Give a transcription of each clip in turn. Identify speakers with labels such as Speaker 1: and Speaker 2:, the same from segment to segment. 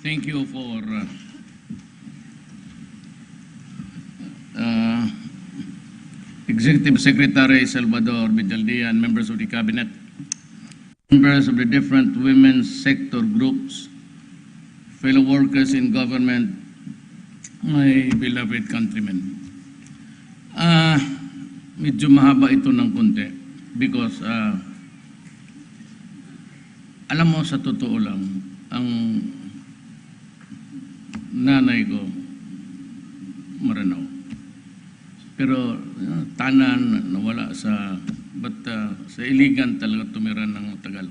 Speaker 1: Thank you for Executive Secretary Salvador Binjaldian, members of the Cabinet, members of the different women's sector groups, fellow workers in government, my beloved countrymen. Medyo mahaba ito ng konti because alam mo, sa totoo lang, ang nanay ko maranaw. Pero tanan nawala sa sa iligan talaga tumira ng tagal.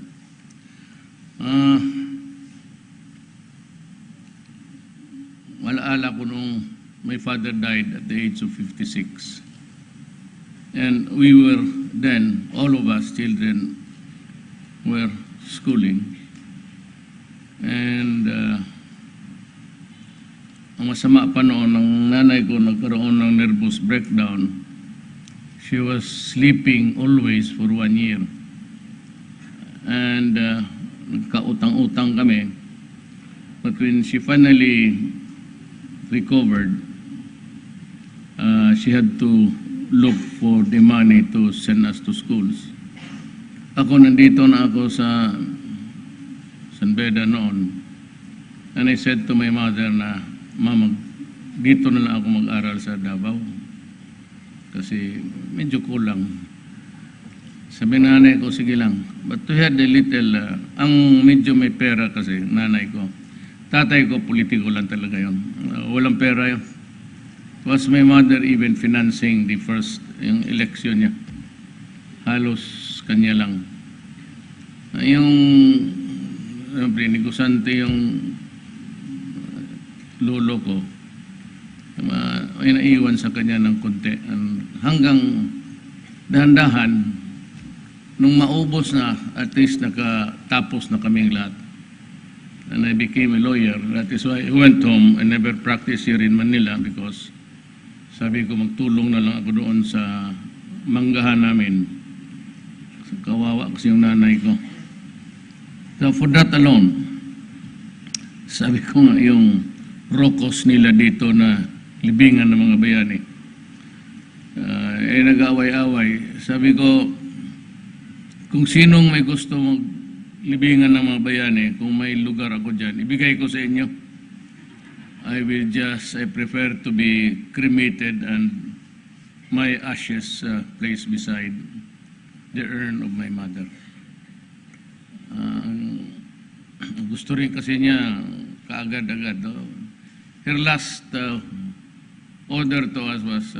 Speaker 1: Walaala ko nung my father died at the age of 56. And we were then, all of us children were schooling. And ang masama pa noon, ang nanay ko nagkaroon ng nervous breakdown. She was sleeping always for 1 year. And nagkautang-utang kami. But when she finally recovered, she had to look for the money to send us to schools. Ako, nandito na ako sa San Beda noon. And I said to my mother na, Mama, dito na lang ako mag-aral sa Davao. Kasi medyo kulang. Sabi nanay ko, sige lang. But to have the little, ang medyo may pera kasi, nanay ko. Tatay ko, politiko lang talaga yun. Walang pera yun. Was my mother even financing the first yung election niya? Halos kanya lang. Yung negosante yung lolo ko, ay naiwan sa kanya ng konti. Hanggang dahan-dahan, nung maubos na, at least nakatapos na kaming lahat. And I became a lawyer. That is why I went home and never practiced here in Manila because sabi ko magtulong na lang ako doon sa manggahan namin. So, kawawa kasi yung nanay ko. So for that alone, sabi ko nga yung rokos nila dito na libingan ng mga bayani, nag-away-away. Sabi ko, kung sinong may gusto maglibingan ng mga bayani, kung may lugar ako dyan, ibigay ko sa inyo. I prefer to be cremated and my ashes placed beside the urn of my mother. Gusto rin kasi niya kaagad-agad. Her last order to us was,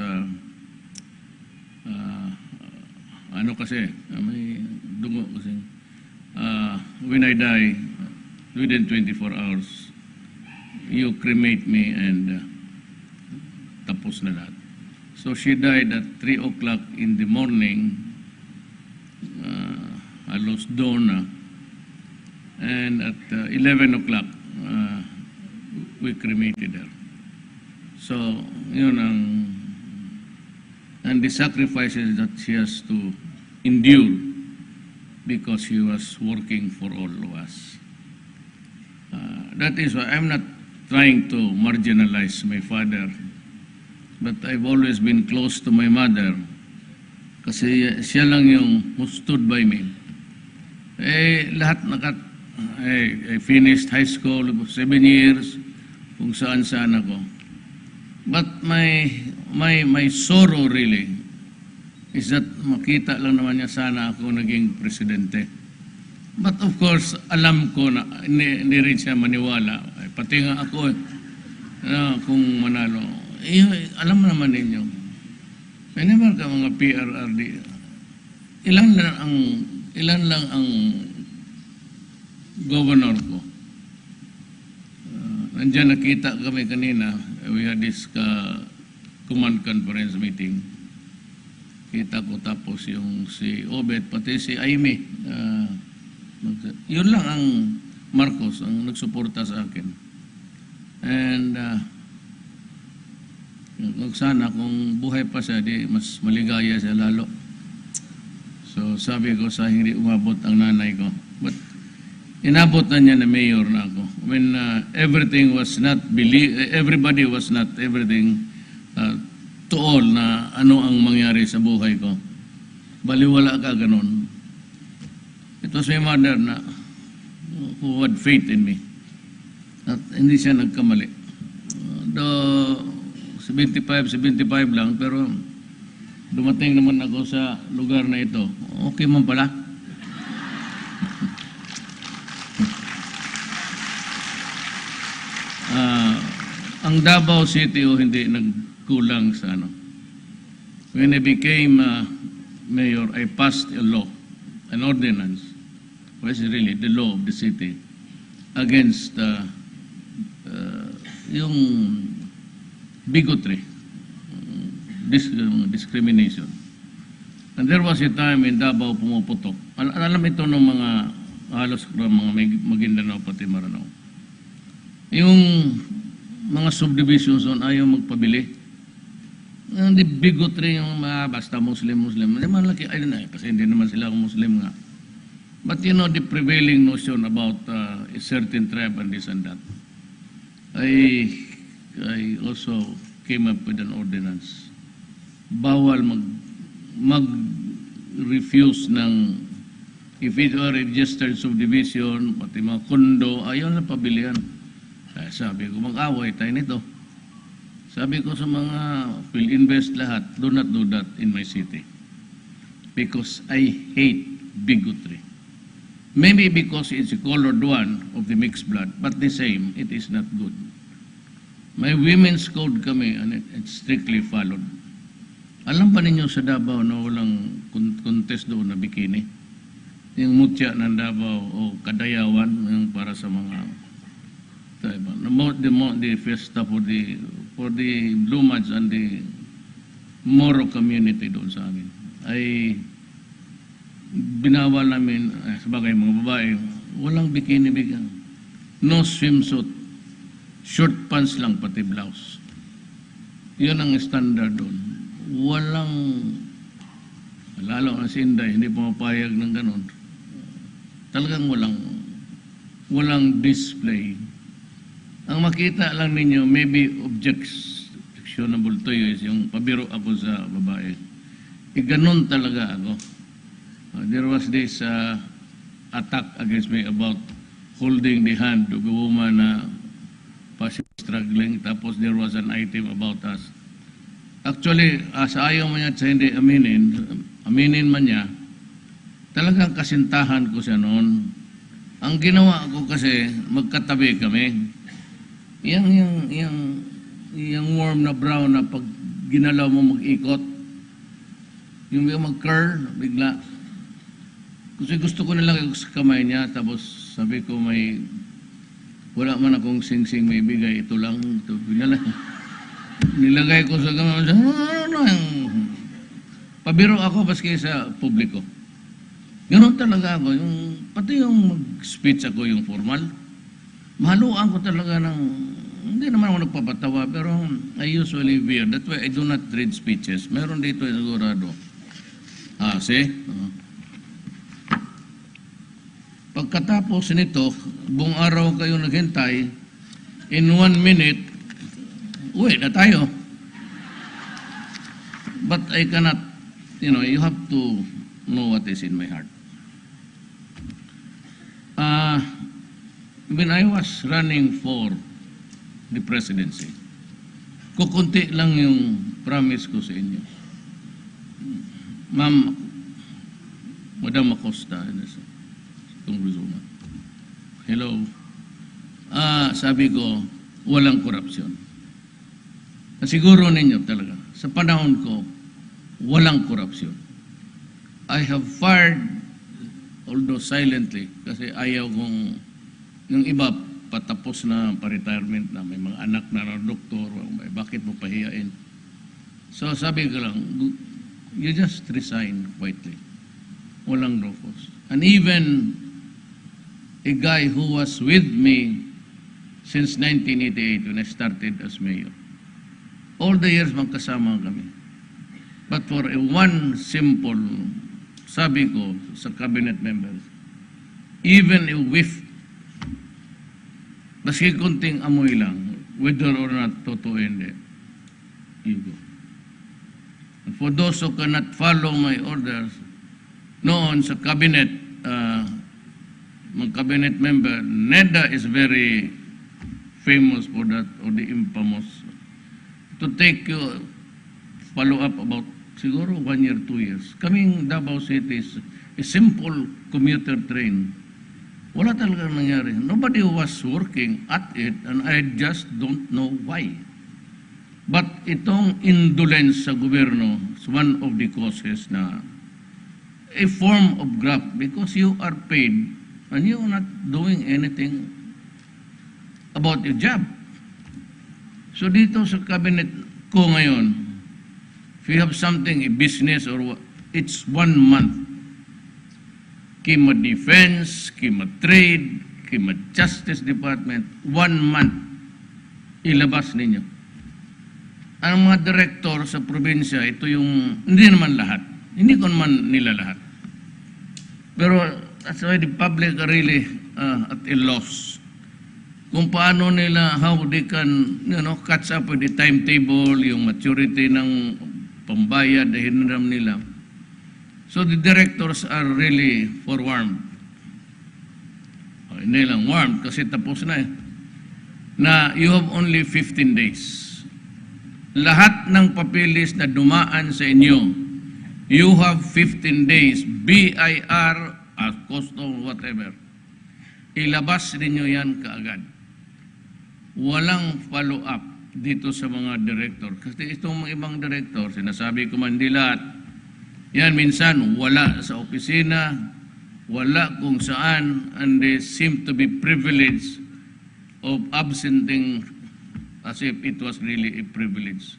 Speaker 1: ano kasi, may dugo kasi. When I die, within 24 hours, you cremate me and tapos na lahat. So she died at 3 o'clock in the morning, halos dawn na. And at 11 o'clock, we cremated her. So, yun and the sacrifices that she has to endure because she was working for all of us. That is why I'm not trying to marginalize my father, but I've always been close to my mother kasi siya lang yung who stood by me. Lahat I finished high school, 7 years, kung saan-saan ako. But my sorrow really is that makita lang naman niya sana ako naging presidente. But of course, alam ko na hindi rin siya maniwala. Pati nga ako, kung manalo. Alam naman ninyo, whenever ka mga PRRD, ilan lang ang governor ko. Nandiyan nakita kami kanina, we had this command conference meeting. Kita ko tapos yung si Obet, pati si Aimee. Yun lang ang Marcos ang nagsuporta sa akin. And sana kung buhay pa siya, di mas maligaya siya lalo. So sabi ko sa hindi umabot ang nanay ko. But inabot na niya na mayor na ako. When everything was not everybody was not everything to all na ano ang mangyari sa buhay ko. Baliwala ka ganun. It was my mother na who had faith in me. At hindi siya nagkamali. Though 75 lang, pero dumating naman ako sa lugar na ito. Okay man pala. Ang Davao City hindi nagkulang sa ano. When I became mayor, I passed a law, an ordinance, which is really the law of the city, against yung bigotry, discrimination. And there was a time in Davao pumuputok. Alam ito ng mga halos mga Maguindanao pati Maranao. Yung mga subdivisions on ayaw magpabili. Hindi bigotry yung mga basta Muslim. Hindi man laki, I don't know, kasi hindi naman sila Muslim nga. But you know, the prevailing notion about a certain tribe and this and that. I also came up with an ordinance. Bawal mag-refuse ng, if it were registered subdivision, pati mga kondo, ayaw na pabilihan. Sabi ko, mag-away tayo nito. Sabi ko sa mga PhilInvest lahat, do not do that in my city. Because I hate bigotry. Maybe because it's a colored one of the mixed blood, but the same, it is not good. May women's code kami, and it's strictly followed. Alam pa ninyo sa Davao na walang contest doon na bikini? Yung mutya ng Davao o Kadayawan, yung para sa mga the fiesta for the Lumaj and the Moro community doon sa amin ay binawal namin sabagay mga babae, walang bikini, no swimsuit, short pants lang pati blouse. Yun ang standard doon. Walang, lalo ang Sinday hindi pumapayag ng ganon. Talagang walang display. Ang makita lang ninyo, maybe objectionable to you is yung pabiro ako sa babae. Ganon talaga ako. There was this attack against me about holding the hand of a woman na struggling. Tapos there was an item about us. Actually, sa ayaw man niya at sa hindi aminin man niya, talagang kasintahan ko siya noon. Ang ginawa ko kasi, magkatabi kami. Yung warm na brown na pag ginalaw mo mag-ikot, yung mag-curl, bigla. Kasi gusto ko nilang sa kamay niya, tapos sabi ko wala man akong sing-sing may bigay, ito lang, ito, nilagay ko sa kamay, pabiro ako baski sa publiko. Ganoon talaga ako, pati yung mag-speech ako, yung formal, mahaluan ko talaga hindi naman ako nagpapatawa, pero I usually veer. That's why I do not read speeches. Meron dito sigurado. See? Pagkatapos nito, buong araw kayo naghintay, in 1 minute, uwi na tayo. But I cannot, you have to know what is in my heart. When I was running for the presidency, kukunti lang yung promise ko sa inyo. Ma'am, Madam Acosta, Congresswoman, hello. Sabi ko, walang korupsyon. Siguro ninyo talaga, sa panahon ko, walang korupsyon. I have fired, although silently, kasi ayaw kong yung iba patapos na pa-retirement na may mga anak na doktor, bakit mo pahiyain? So sabi ko lang, you just resign quietly. Walang rokos. And even a guy who was with me since 1988 when I started as mayor, all the years magkasama kami. But for one simple, sabi ko sa cabinet members, even a whiff Maski kunting amoy lang, whether or not totoo hindi, you go. And for those who cannot follow my orders, noon sa cabinet, mga cabinet member, NEDA is very famous for that, or the infamous, to take follow up about siguro 1 year, 2 years. Kaming Davao City is a simple commuter train. Wala talaga nangyari. Nobody was working at it, and I just don't know why. But itong indolence sa gobyerno is one of the causes na a form of graft because you are paid and you are not doing anything about your job. So dito sa cabinet ko ngayon, if you have something, a business or what, it's 1 month. Kima Defense, Kima Trade, Kima Justice Department, 1 month ilabas ninyo. Ang mga direktor sa probinsya, ito yung, hindi naman lahat. Hindi ko naman nila lahat. Pero that's why the public are really at a loss. Kung paano nila, how they can, catch up with the timetable, yung maturity ng pambayad na hiniram nila. So the directors are really forewarned. Hindi lang warned kasi tapos na na you have only 15 days. Lahat ng papilis na dumaan sa inyo, you have 15 days, BIR, custom, whatever. Ilabas ninyo yan kaagad. Walang follow-up dito sa mga director. Kasi itong mga ibang director, sinasabi ko man di lahat, yan minsan wala sa opisina, wala kung saan, and they seem to be privileged of absenting as if it was really a privilege.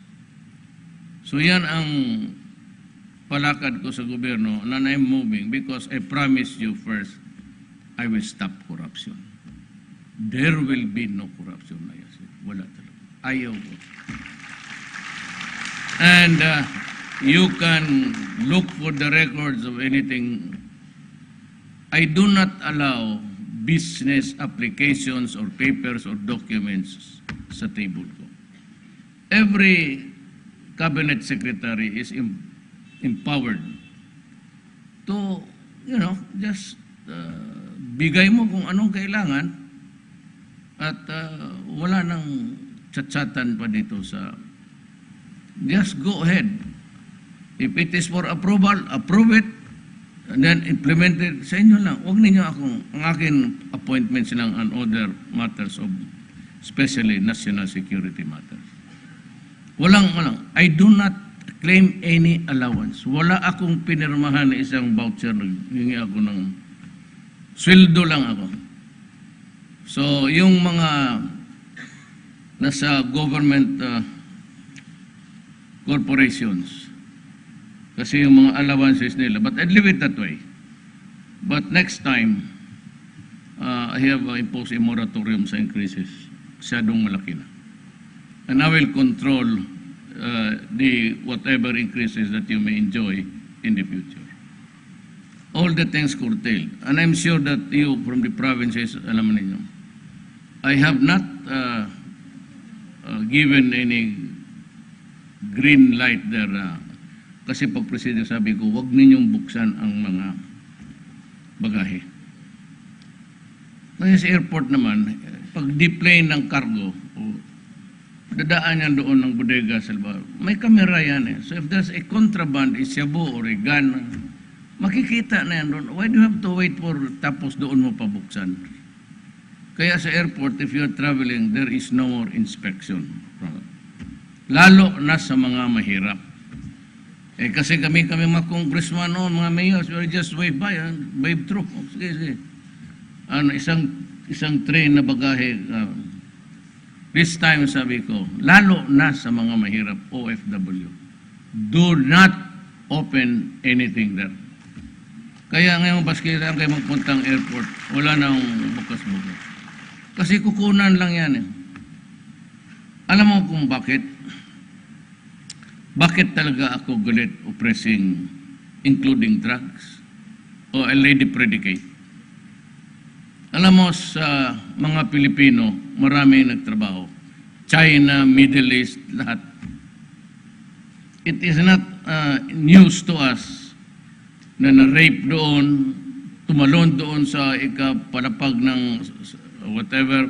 Speaker 1: So yan ang palakad ko sa gobyerno na I'm moving because I promised you first, I will stop corruption. There will be no corruption na yan. Wala talaga. Ayaw ko. And you can look for the records of anything. I do not allow business applications or papers or documents sa table ko. Every cabinet secretary is empowered to, just bigay mo kung anong kailangan at wala nang chat-chatan pa dito sa, just go ahead. If it is for approval, approve it, and then implement it sa inyo lang. Huwag ninyo ang akin appointments lang on other matters of, especially national security matters. Walang. I do not claim any allowance. Wala akong pinirmahan na isang voucher. Hingi ako ng sweldo lang ako. So, yung mga nasa government corporations, kasi yung mga allowances nila. But I'd leave it that way. But next time, I have imposed a moratorium sa increases. Masyadong malaki na. And I will control the whatever increases that you may enjoy in the future. All the things curtailed. And I'm sure that you from the provinces, alam ninyo, I have not given any green light there. Kasi pag presidente sabi ko, huwag ninyong buksan ang mga bagahe. Kasi sa airport naman, pag deplane ng cargo, dadaan yan doon ng bodega sa labas. May kamera yan eh. So if there's a contraband, a shabu or a gun, makikita na yan doon. Why do you have to wait for tapos doon mo pabuksan? Kaya sa airport, if you're traveling, there is no more inspection. Lalo na sa mga mahirap. Kasi kami mga congressman noon, mga mayors, we just wave by, wave through. Sige. Isang train na bagahe. This time, sabi ko, lalo na sa mga mahirap, OFW, do not open anything there. Kaya ngayon, baskira kayo magpuntang airport, wala nang bukas-bukas. Kasi kukunan lang yan eh. Alam mo kung bakit? Bakit talaga ako galit oppressing, including drugs? O a lady predicate? Alam mo, sa mga Pilipino, marami nagtrabaho. China, Middle East, lahat. It is not news to us na na-rape doon, tumalon doon sa ikapalapag ng whatever,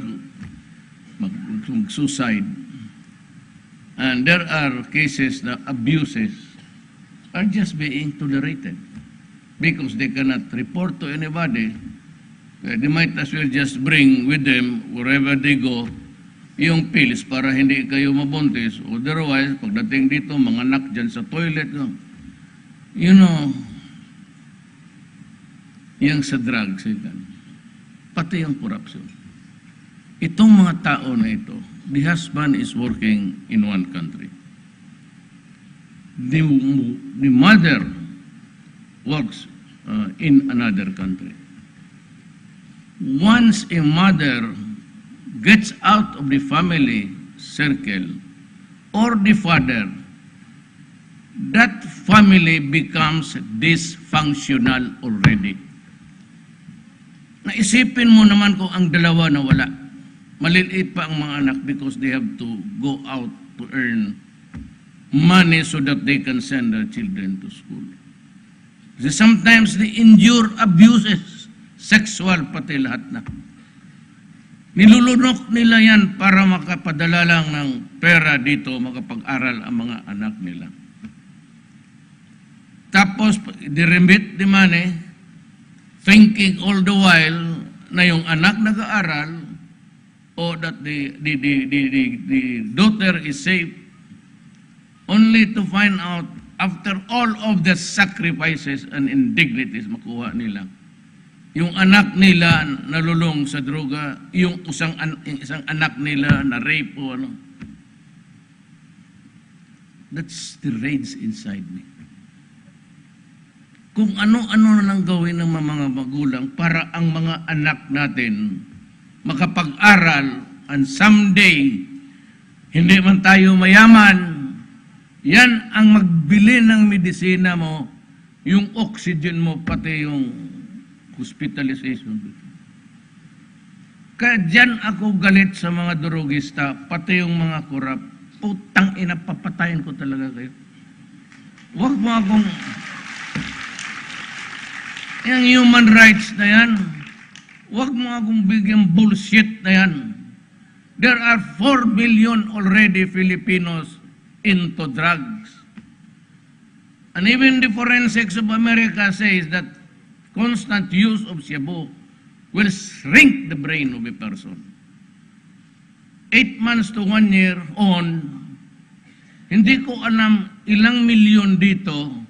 Speaker 1: suicide. And there are cases na abuses are just being tolerated because they cannot report to anybody. They might as well just bring with them wherever they go yung pills para hindi kayo mabuntis. Otherwise, pagdating dito, mga anak dyan sa toilet, you know, yung sa drugs, pati yung corruption. Itong mga tao na ito, the husband is working in one country. The mother works in another country. Once a mother gets out of the family circle or the father, that family becomes dysfunctional already. Naisipin mo naman kung ang dalawa na wala. Maliliit pa ang mga anak because they have to go out to earn money so that they can send their children to school. Kasi sometimes they endure abuses, sexual pati lahat na. Nilulunok nila yan para makapadala lang ng pera dito, makapag-aral ang mga anak nila. Tapos, diremit the money, thinking all the while na yung anak nag-aaral o that the daughter is safe, only to find out after all of the sacrifices and indignities makuha nila. Yung anak nila nalulong sa droga, yung isang anak nila na rape o ano. That's the rage inside me. Kung ano-ano na lang gawin ng mga magulang para ang mga anak natin makapag-aral and someday hindi man tayo mayaman, yan ang magbili ng medisina mo, yung oxygen mo, pati yung hospitalization. Kaya dyan ako galit sa mga drogista, pati yung mga korap. Putang ina, papatayin ko talaga kayo. Huwag mo akong... Yung human rights na yan, huwag mo akong bigyan bullshit na yan. There are 4 billion already Filipinos into drugs. And even the forensics of America says that constant use of shabu will shrink the brain of a person. 8 months to 1 year on, hindi ko alam ilang milyon dito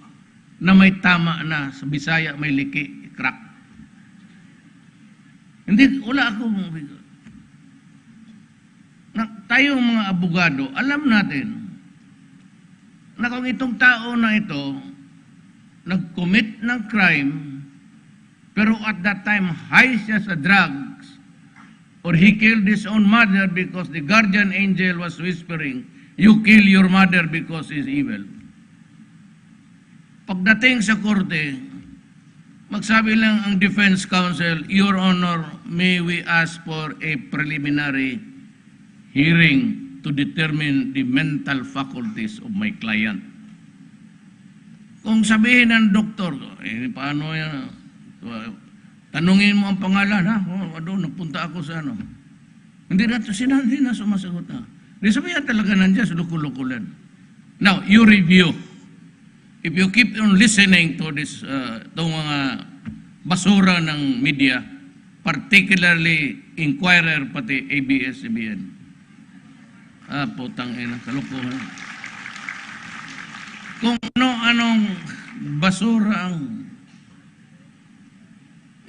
Speaker 1: na may tama na sa Bisaya, may liki, crack. Hindi, wala akong... Tayong mga abogado, alam natin na kung itong tao na ito nag-commit ng crime, pero at that time, high siya sa drugs, or he killed his own mother because the guardian angel was whispering, you kill your mother because he's evil. Pagdating sa korte, magsabi lang ang defense counsel, Your Honor, may we ask for a preliminary hearing to determine the mental faculties of my client. Kung sabihin ng doktor, paano yan? Tanungin mo ang pangalan, ha? Doon, nagpunta ako sa ano. Hindi na sumasagot na. Di sabihin talaga nandiyan, lukulukulan. Now, you review. If you keep on listening to this, itong mga basura ng media, particularly Inquirer, pati ABS-CBN. Putang ina, kalukuhan. Kung ano-anong basura ang...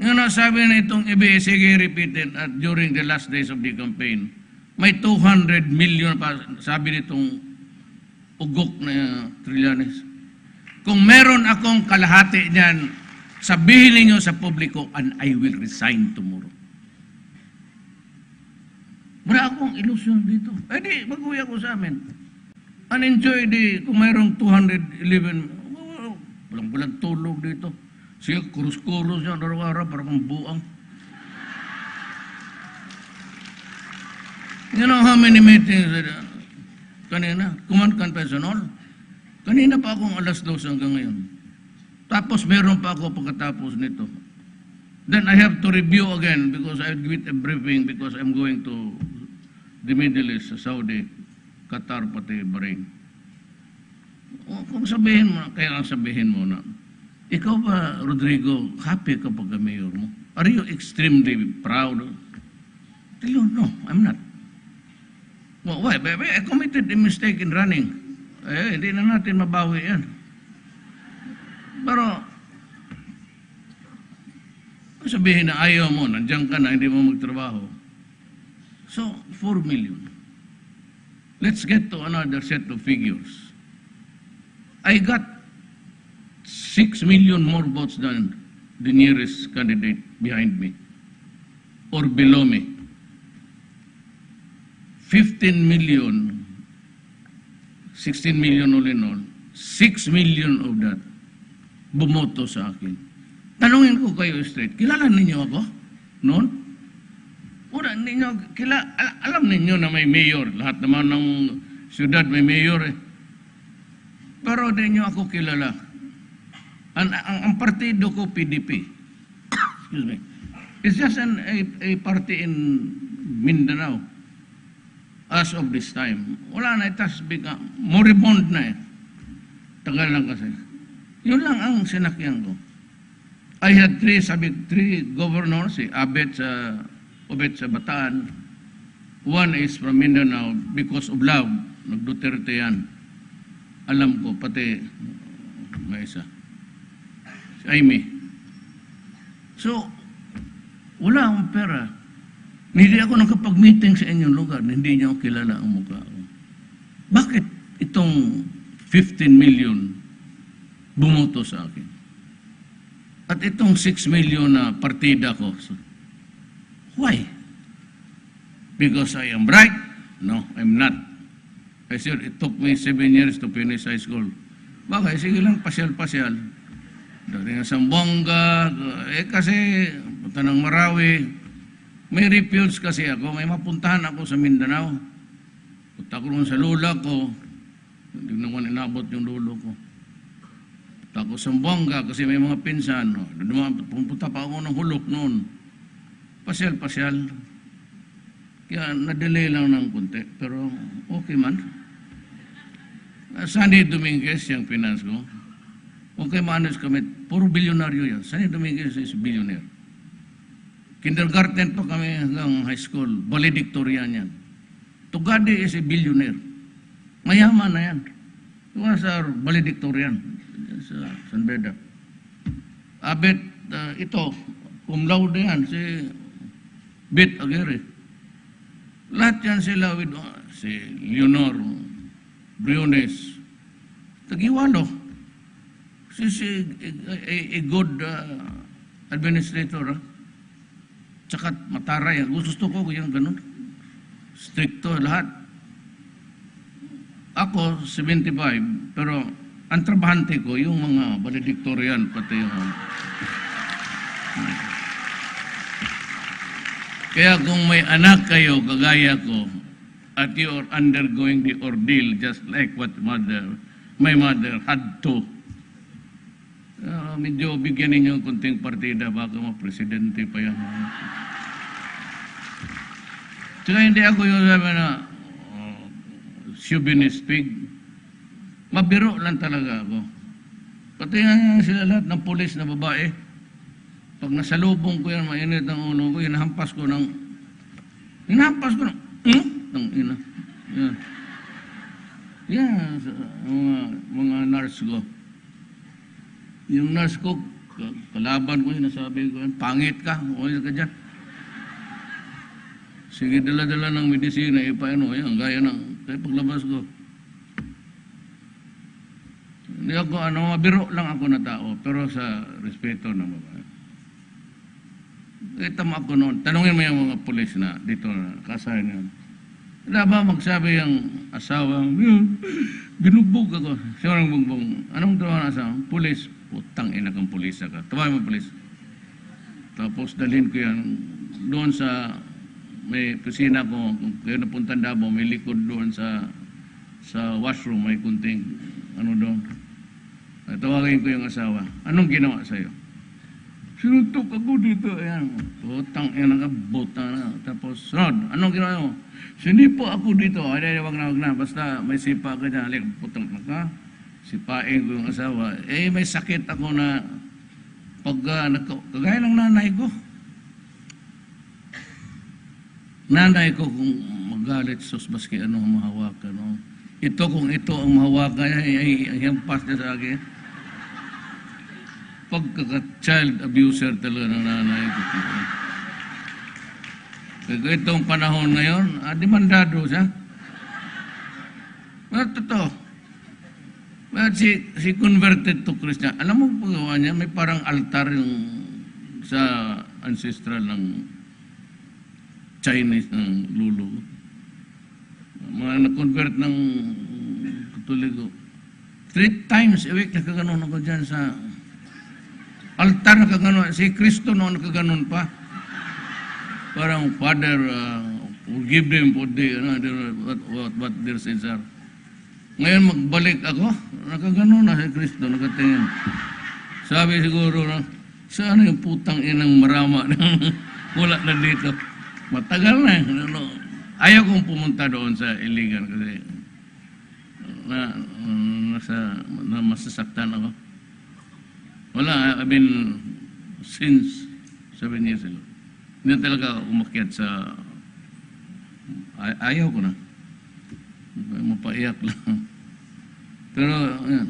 Speaker 1: Yung nasabi na itong ABS, sige, repeated during the last days of the campaign, may 200 million pa, sabi nitong ugok na Trillanes. Kung meron akong kalahati niyan, sabihin niyo sa publiko, and I will resign tomorrow. Wala akong ilusyon dito. Eh di, mag-uwi ako sa amin. Unenjoy di, kung mayroong 211, walang tulog dito. Siya, kurus-kurus yan, araw-araw, para kang buang. You know how many meetings kanina? Command confessional. Kanina pa akong alas 2 hanggang ngayon. Tapos meron pa ako pagkatapos nito. Then I have to review again because I give it a briefing because I'm going to the Middle East, Saudi, Qatar, pati Bahrain. O, kung sabihin mo, kaya ang sabihin mo na, ikaw ba, Rodrigo, happy ka pagka mayor mo? Are you extremely proud? Tell you, no, I'm not. Well, why? I committed a mistake in running. Hindi na natin mabawi yan. Pero, sabihin na ayaw mo, nandiyan ka na, hindi mo magtrabaho. So, 4 million. Let's get to another set of figures. I got 6 million more votes than the nearest candidate behind me or below me. 15 million, 16 million all in all, 6 million of that bumoto sa akin. Tanungin ko kayo straight, kilala ninyo ako noon? Una, alam ninyo na may mayor, lahat naman ng syudad may mayor eh. Pero di nyo ako kilala. Ang partido ko, PDP. Excuse me. It's just a party in Mindanao as of this time. Wala na, it has become moribund na eh. Tagal lang kasi. Yun lang ang sinakyan ko. I had three governors, si Obet sa Bataan. One is from Mindanao because of love. Nag-Duterte yan. Alam ko, pati may isa. Si Aimee. So, wala akong pera. Hindi ako nakapag-meeting sa inyong lugar na hindi niyo kilala ang mukha ko. Bakit itong 15 million bumoto sa akin? At itong 6 million na partida ko, so, why? Because I am bright? No, I'm not. I said, it took me 7 years to finish high school. Bakit? Sige lang, pasyal-pasyal. Dari nga Zamboanga, kasi punta ng Marawi. May refuge kasi ako, may mapuntahan ako sa Mindanao. Punta ko rin sa lula ko, hindi naman inabot yung lulo ko. Punta ko sa Zamboanga kasi may mga pinsan. Pumunta pa ako ng Hulok noon. Pasyal-pasyal. Kaya na-delay lang ng kunti, pero okay man. Sunny Dominguez, yung finance ko. Okay, manos kami, puro bilyonaryo yan. Sunny Dominguez is billionaire. Kindergarten pa kami hanggang high school. Valedictorian yan. Tugade is a billionaire. Mayaman na yan. Yung sa valedictorian sa San Beda. Abet, ito, cum laude yan, si Bet Aguirre. Lahat yan sila with si Leonor Briones. Tagiwalo. She's a good administrator. Tsaka mataray. Gusto ko yung ganun. Stricto lahat. Ako, 75. Pero ang trabahante ko, yung mga valedictorian, pati yung... Kaya kung may anak kayo, kagaya ko, at you are undergoing the ordeal, just like what my mother had to, medyo bigyan ninyo kunting partida, baka ma-presidente pa yan. Tsaka hindi ako yung sabi na chauvinist pig. Mabiro lang talaga ako. Pati nga sila lahat ng pulis na babae. Pag nasalubong ko yan, mainit ang ulo ko, hinahampas ko ng ina. Yan. Yan, mga nurse ko. Yung nurse ko, kalaban ko, sinasabi ko, pangit ka, umalis ka dyan. Sige, dala-dala ng medisina, ipaano, yan, gaya ng, kaya paglabas ko. Hindi ako, mabiro lang ako na tao, pero sa respeto ng babae. Kita mo ako noon, tanungin mo yung mga pulis na dito na kasahin yan. Wala ba magsabi yung asawa, binugbog ako. Siya nang bugbog. Anong tawa ng asawa? Pulis. Putang ina kang pulisa ka. Tawag mo pulis. Tapos dalhin ko yan doon sa may kusina ko, kung kayo napunta Davao, may likod doon sa washroom, may kunting ano doon. Tawagin ko yung asawa. Anong ginawa sa'yo? Sinuntok ako dito. Ayan. Putang, yan nakabutang na. Tapos, Rod, anong ginawa mo? Sinipo ako dito. Ay, wag na. Basta may sipa ka dyan. Alik, putang ka. Sipain ko yung asawa. Eh, may sakit ako na kagaya ng nanay ko. Nanay ko kung magalit, sus, baski anong mahawakan. No? Ito, kung ito ang mahawakan, ay hampas niya sa akin. Pagkaka-child abuser talaga ng nanay ko. Kaya itong panahon ngayon, demandado siya. Totoo. Si converted to Christian. Alam mo pagawa niya, may parang altar yung sa ancestral ng Chinese ng lulo. Mga na-convert ng Katoliko. 3 times a week nakaganon ako dyan sa altar nakaganon. Si Kristo noon nakaganon pa. Parang, Father, forgive them for what their sins are. Ngayon magbalik ako, nakaganon na si Kristo, nakatingin. Sabi siguro na, saan yung putang inang marama wala na dito? Matagal na. Ayaw kong pumunta doon sa Iligan kasi masasaktan ako. Wala, I've been since 7 years ago. Hindi talaga umakyat sa... Ayaw ko na. Mapaiyak lang. Pero, yan.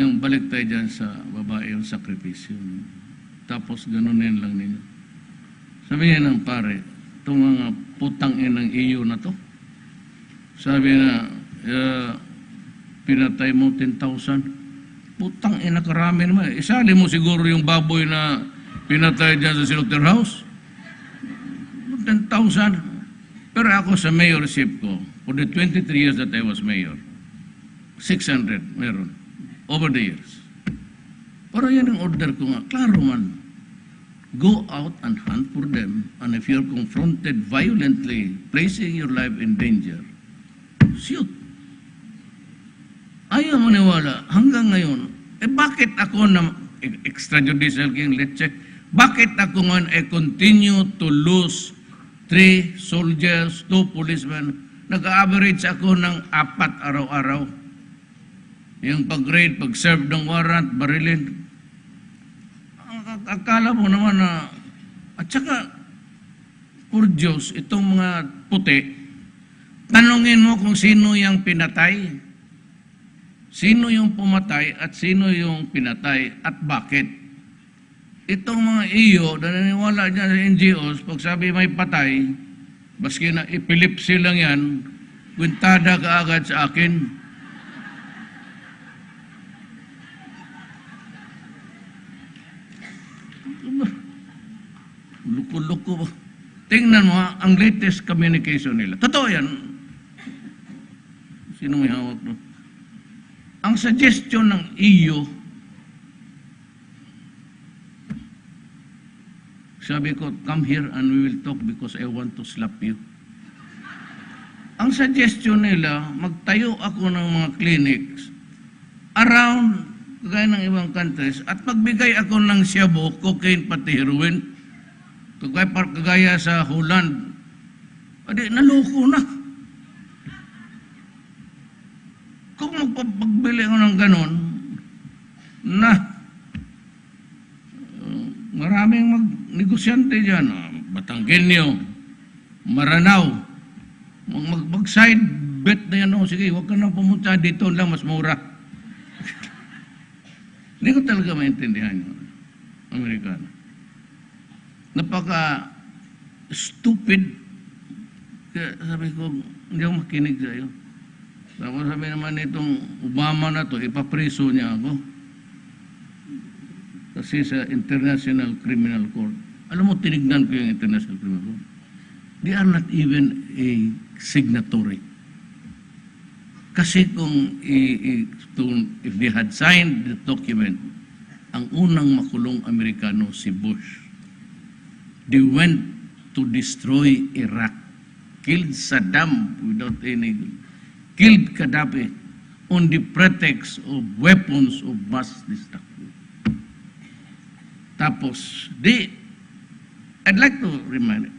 Speaker 1: Yung balik tayo dyan sa babae, yung sakripisyo. Tapos, ganunin lang ninyo. Sabi niya ng pare, itong mga putang inang iyo na to, sabi na, pinatay mo 10,000. Putang ina, karami naman. Isali mo siguro yung baboy na pinatay dyan sa slaughterhouse. 10,000. Pero ako sa mayorship ko, for the 23 years that I was mayor, 600 meron, over the years. Pero yan ang order ko nga. Klaro man. Go out and hunt for them, and if you're confronted violently, placing your life in danger, shoot. Ayaw maniwala. Hanggang ngayon, bakit ako na extrajudicial king, let's check, bakit ako ngayon continue to lose 3 soldiers, 2 policemen? Nag-average ako ng 4 araw-araw. Yung pag-raid, pag-serve ng warrant, barilin. Akala mo naman na, at saka, for Diyos, itong mga puti, tanungin mo kung sino yung pinatay, sino yung pumatay, at sino yung pinatay, at bakit. Itong mga iyo, naniniwala dyan sa NGOs, pag sabi may patay, baski na epilepsy lang yan, kwintada ka agad sa akin. Luko-luko. Tingnan mo, ang latest communication nila. Totoo yan. Sino may hawak no? Ang suggestion ng EU, sabi ko, come here and we will talk because I want to slap you. Ang suggestion nila, magtayo ako ng mga clinics around, kagaya ng ibang countries, at magbigay ako ng shabu, cocaine, pati heroin, kagaya sa Holland. Adi, naloko na. Kung magpagbili ako ng ganon, na maraming magnegosyante dyan, Batanggenyo, Maranao, mag-side bet na yan, sige, huwag ka na pumunta dito lang, mas mura. Hindi ko talaga maintindihan yun, Amerikano. Napaka-stupid. Kaya sabi ko, hindi ako makinig sa'yo. Tapos sabi naman itong Obama na to, ipapriso niya ako. Kasi sa International Criminal Court. Alam mo, tinignan ko yung International Criminal Court. They are not even a signatory. Kasi kung if they had signed the document, ang unang makulong Amerikano si Bush. They went to destroy Iraq, killed Saddam without any, killed Gaddafi on the pretext of weapons of mass destruction. Tapos, I'd like to remind you,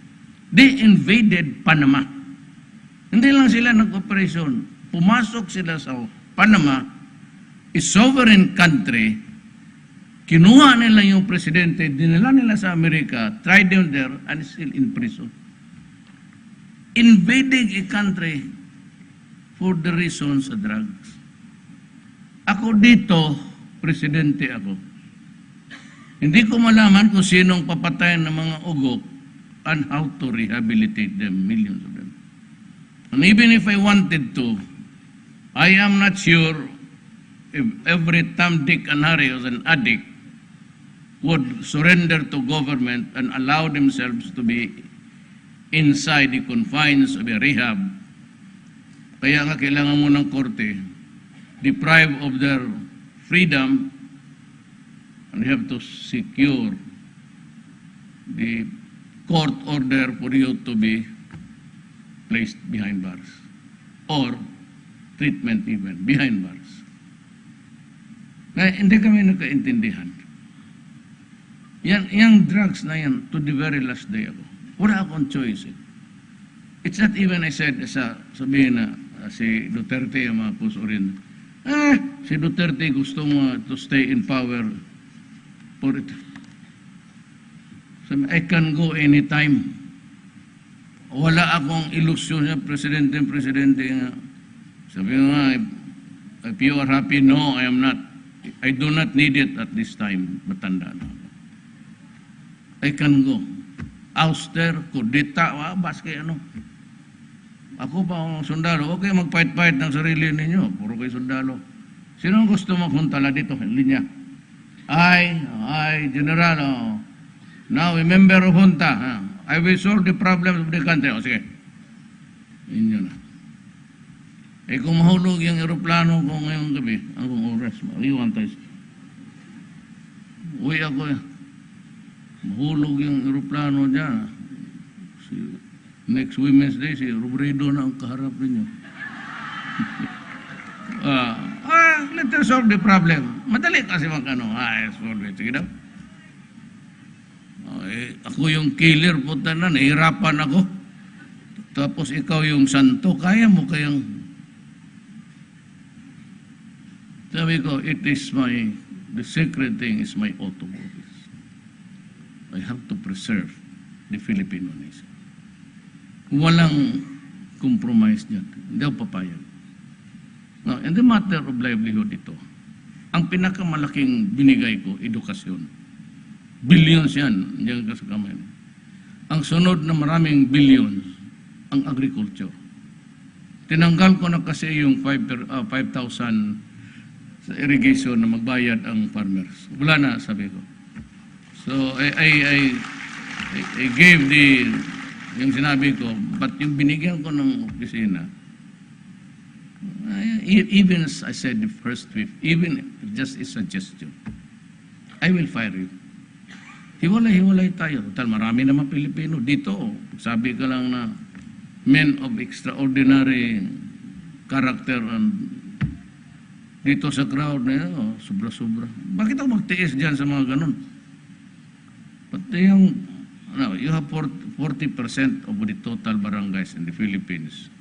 Speaker 1: they invaded Panama. Hindi lang sila nag-operasyon. Pumasok sila sa Panama, a sovereign country, kinuha nila yung presidente, dinala nila sa Amerika, tried them there, and still in prison. Invading a country for the reasons of drugs. Ako dito, presidente ako. Hindi ko malaman kung sinong papatayan ng mga ugok and how to rehabilitate them, millions of them. And even if I wanted to, I am not sure if every Tom, Dick, and Harry was an addict would surrender to government and allow themselves to be inside the confines of a rehab. Kaya nga kailangan mo ng korte, deprive of their freedom, and you have to secure the court order for you to be placed behind bars or treatment even behind bars. Na hindi kami nagkaintindihan. Yung drugs na yan, to the very last day ako, wala akong choice. It's not even, I said, sabihin na si Duterte, yung mga pusurin, si Duterte gusto mo to stay in power for it. Sabi, I can go anytime. Wala akong ilusyon sa presidente nga. Sabi nga, if you are happy, no, I am not. I do not need it at this time. Matanda na ako. I can go. Auster, kudita, baske ano. Ako pa ang sundalo. Okay, mag-fight-fight ng sarili ninyo. Puro kayo sundalo. Sino ang gusto maghuntala dito? Linya. I, General, now a member of junta. I will solve the problems of the country. O sige. Inyo na. Eh kung mahulog yung aeroplano ko ngayong gabi, anong oras? Maliwan tayo. Uy ako mahulog yung aeroplano dyan. Next Women's Day, si Robredo na ang kaharap ninyo. Let us solve the problem. Madali kasi magkano. Solve it. Sige daw. Ako yung killer, puta na, nahirapan ako. Tapos ikaw yung santo, kaya mo kayang... Sabi ko, the secret thing is my oath of office. I have to preserve the Filipino nation. Walang compromise dyan. Hindi ako papayag. Now, in the matter of livelihood ito, ang pinakamalaking binigay ko, edukasyon. Billions yan, diyan ka sa kamay. Ang sunod na maraming billions, ang agriculture. Tinanggal ko na kasi yung 5,000 sa irrigation na magbayad ang farmers. Wala na, sabi ko. So, I gave yung sinabi ko, but yung binigyan ko ng opisina, even as I said the first week, even if just a suggestion, I will fire you. Hiwalay tayo. Total, marami naman Pilipino dito. Sabi ka lang na men of extraordinary character and dito sa crowd na yun, sobra-sobra. Bakit ako magtiis dyan sa mga ganun? Pati yung, you have 40% of the total barangays in the Philippines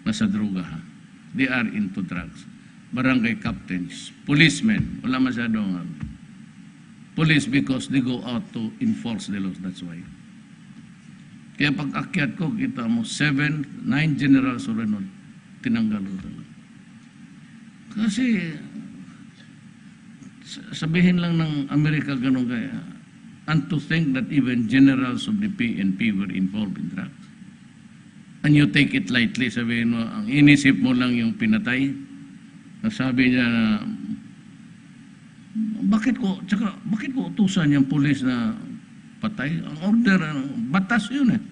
Speaker 1: nasa droga, ha? They are into drugs. Barangay captains, policemen, wala masyadong police because they go out to enforce the laws. That's why. Kaya pag akyat ko, kita mo, 9 generals o rin, tinanggal ko talaga. Kasi, sabihin lang ng Amerika ganun kaya, and to think that even generals of the PNP were involved in drugs. And you take it lightly, sabihin mo, ang inisip mo lang yung pinatay. Nasabi niya na, bakit ko utusan yung pulis na patay? Ang order, batas yun eh.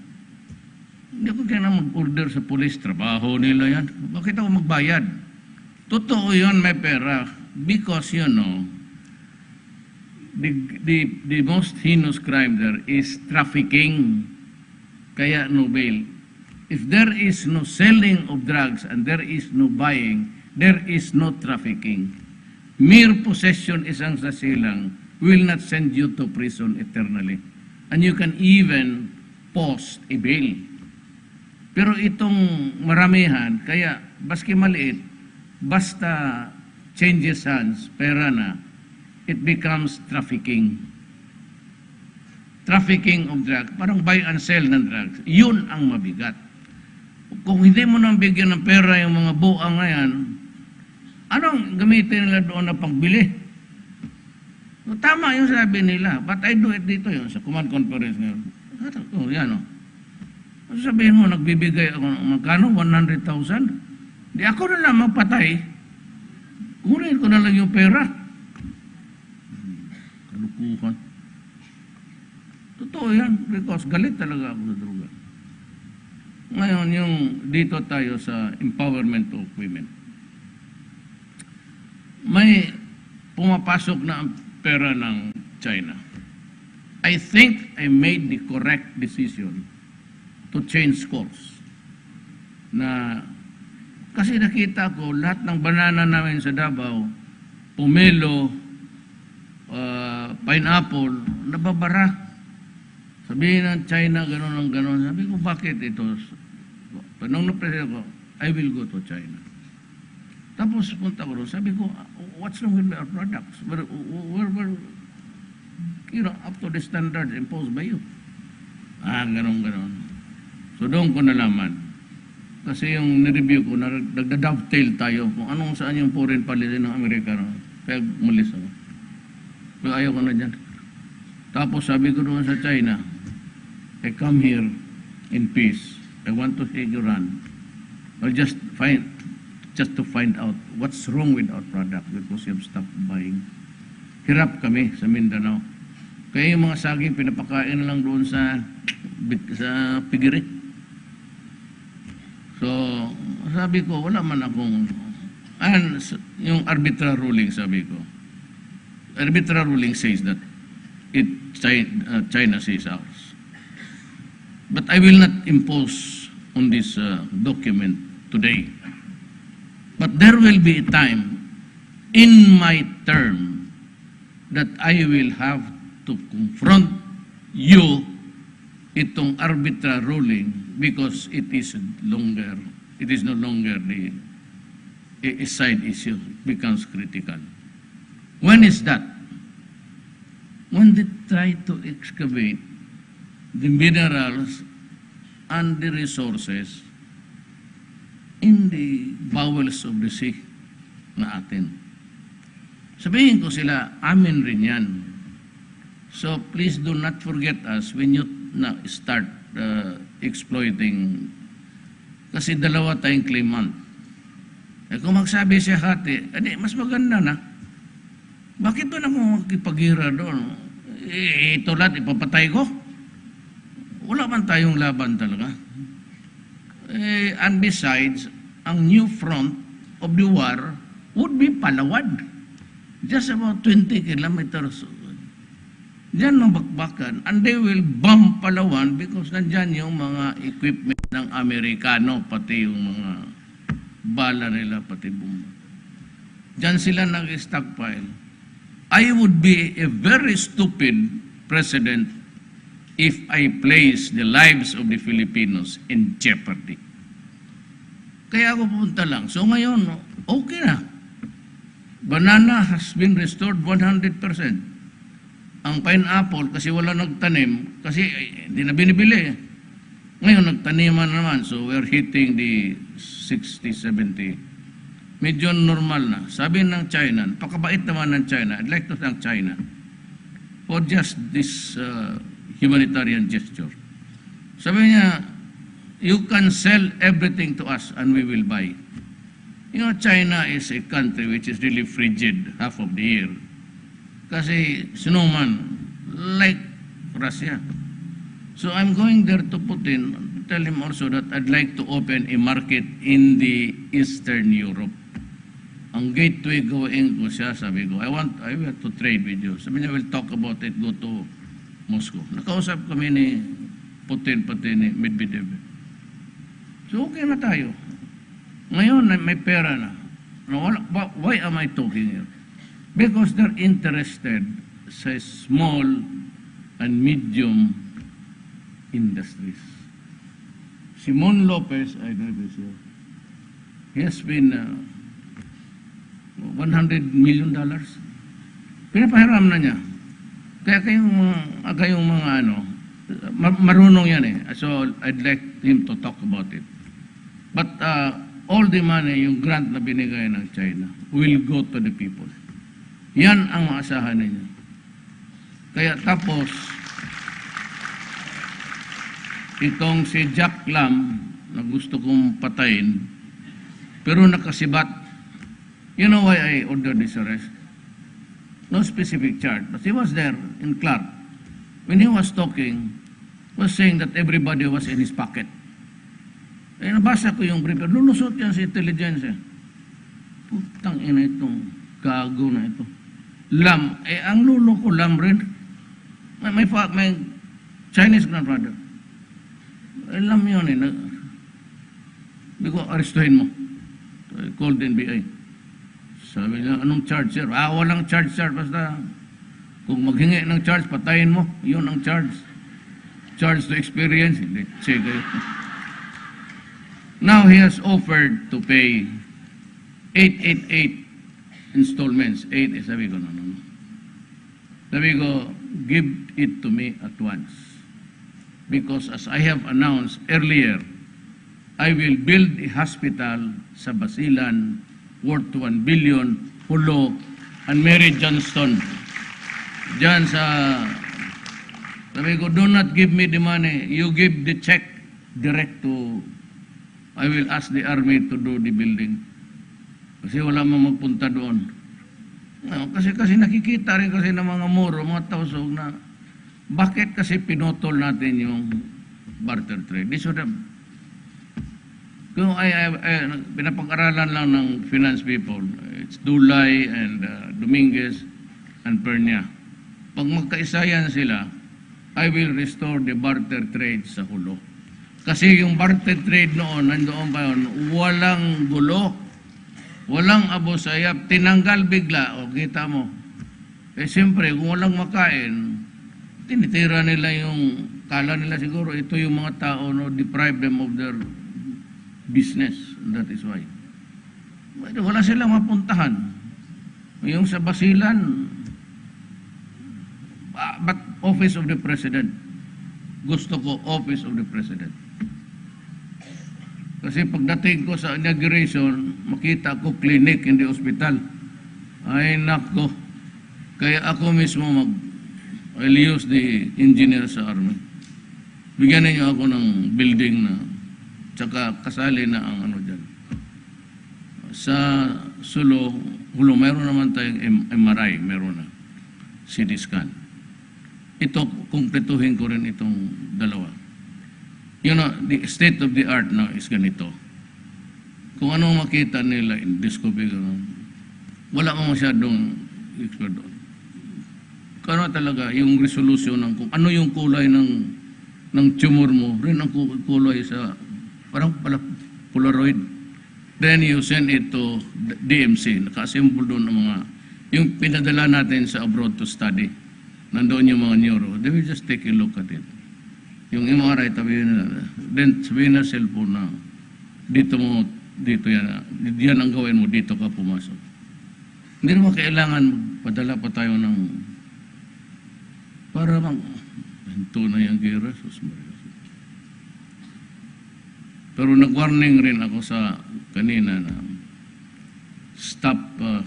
Speaker 1: Hindi ko kaya na mag-order sa pulis, trabaho nila yan. Bakit ako magbayad? Totoo yun, may pera. Because, the most heinous crime there is trafficking. Kaya no bail. If there is no selling of drugs and there is no buying, there is no trafficking. Mere possession isang sasilang will not send you to prison eternally. And you can even post a bail. Pero itong maramihan, kaya baski maliit, basta changes hands, pera na, it becomes trafficking. Trafficking of drugs, parang buy and sell ng drugs, yun ang mabigat. Kung hindi mo nang bigyan ng pera yung mga buang na yan, anong gamitin nila doon na pagbili? So, tama yung sabi nila, but I do it dito yun, sa command conference ngayon. Oh, yan o. Sabihin mo, nagbibigay ako ng magkano? 100,000? Di ako na lang magpatay. Kunin ko na lang yung pera. Kalukuhan. Totoo yan, because galit talaga ako sa droga. Ngayon, yung dito tayo sa empowerment of women. May pumapasok na ang pera ng China. I think I made the correct decision to change course. Kasi nakita ko, lahat ng banana namin sa Davao, pomelo, pineapple, nababara. Sabihin ng China, gano'n ang gano'n. Sabi ko, bakit ito? Nung napresyo ko, I will go to China. Tapos punta ko doon, sabi ko, what's wrong with our products? We're up to the standards imposed by you. Gano'n. So doon ko nalaman. Kasi yung nireview ko, nagda-dovetail tayo kung anong saan yung foreign policy ng Amerikano. Kaya mulis ako. Pero ayaw ko na dyan. Tapos sabi ko doon sa China, I come here in peace. I want to shake your hand. Or just to find out what's wrong with our product because you have stopped buying. Hirap kami sa Mindanao. Kaya yung mga saging pinapakain na lang doon sa pigiri. So, sabi ko, wala man akong... And yung arbitral ruling, sabi ko, arbitral ruling says that China says ours. But I will not impose on this document today. But there will be a time in my term that I will have to confront you itong arbitral ruling because it is no longer a side issue. It becomes critical. When is that? When they try to excavate the minerals and the resources in the bowels of the sea na atin. Sabihin ko sila, amin rin yan. So please do not forget us when you start exploiting. Kasi dalawa tayong claimant. Kung magsabi siya hati, mas maganda na. Bakit doon ako makipaghira doon? Ito lahat, ipapatay ko? Wala man tayong laban talaga. And besides, ang new front of the war would be Palawan. Just about 20 kilometers. Diyan ang bakbakan. And they will bomb Palawan because nandyan yung mga equipment ng Amerikano, pati yung mga bala nila, pati bomba. Diyan sila nag-stockpile. I would be a very stupid president if I place the lives of the Filipinos in jeopardy. Kaya ako pupunta lang. So ngayon, okay na. Banana has been restored 100%. Ang pineapple, kasi wala nagtanim, kasi hindi na binibili. Ngayon, nagtaniman naman. So we're hitting the 60, 70. Medyo normal na. Sabi ng China, pakabait naman ng China. I'd like to thank China for just this humanitarian gesture. Sabi niya, you can sell everything to us and we will buy. You know, China is a country which is really frigid half of the year. Kasi snowman, like Russia. So I'm going there to Putin, tell him also that I'd like to open a market in the Eastern Europe. ang gateway going ko siya, sabi ko, I want to trade with you. Sabi niya, we'll talk about it, go to Moscow. Nakausap kami ni Putin, pati ni Medvedev. So, okay na tayo. Ngayon, may pera na. Why am I talking here? Because they're interested sa small and medium industries. Simon Lopez, I know this here, he has been $100 million. Pinapahiram na niya. Kaya kayong mga marunong yan eh. So I'd like him to talk about it. But all the money, yung grant na binigay ng China, will go to the people. Yan ang maasahan ninyo. Kaya tapos, itong si Jack Lam, na gusto kong patayin, pero nakasibat. You know why I ordered this arrest? No specific charge, but he was there in Clark. When he was talking, was saying that everybody was in his pocket. Eh, nabasa ko yung brief. Lulusot yan si intelligence. Putang ina itong gago na ito. Lam. Eh, ang lulo ko, Lam rin. May Chinese grandfather. Eh, Lam yun eh. Hindi ko, arestuhin mo. So, I called the NBI. Sabi niya, anong charge, sir? Walang charge, sir. Basta, kung maghingi ng charge, patayin mo. Yun ang charge. Charge to experience. Hindi, check kayo. Now he has offered to pay 888 installments. 8, sabi ko, no. Sabi ko, give it to me at once. Because as I have announced earlier, I will build a hospital sa Basilan worth 1 billion, Hulo, and Mary Johnston. Diyan sa, sabi ko, do not give me the money. You give the check direct to, I will ask the army to do the building. Kasi wala mo magpunta doon. No, kasi nakikita rin kasi ng mga muro, mga tausog na, bakit kasi pinotol natin yung barter trade? This would have, kung pinapag-aralan lang ng finance people, it's Dulay and Dominguez and Pernia. Pag magkaisa yan sila, I will restore the barter trade sa Hulo. Kasi yung barter trade noon, nandoon pa yun, walang gulo, walang abusayap, tinanggal bigla, o kita mo. Eh siyempre, kung walang makain, tinitira nila yung, kala nila siguro, ito yung mga tao, no, deprive them of their business. That is why. Wala silang mapuntahan. Yung sa Basilan, but Office of the President. Gusto ko Office of the President. Kasi pagdating ko sa inauguration, makita ko clinic, hindi ospital. Ay nako. Kaya ako mismo I'll use the engineer sa army. Bigyan niyo ako ng building na tsaka kasali na ang dyan. Sa Sulo, Hulo, meron naman tayong MRI, meron na. CT scan. Ito, kumpletuhin ko rin itong dalawa. You know, the state of the art now is ganito. Kung anong makita nila in Discovery, wala mo masyadong expert doon. Kano talaga yung resolution ng kung ano yung kulay ng tumor mo, rin ang kulay sa parang Polaroid. Then you send it to DMC, naka-assemble doon ng mga, yung pinadala natin sa abroad to study. Nandoon yung mga neuro. They will just take a look at it. Yung MRI, then sabihin na cellphone na, dito yan ang gawin mo, dito ka pumasok. Hindi naman kailangan padala pa tayo ng, para bang, ito na yung gira, pero nag-warning rin ako sa kanina na stop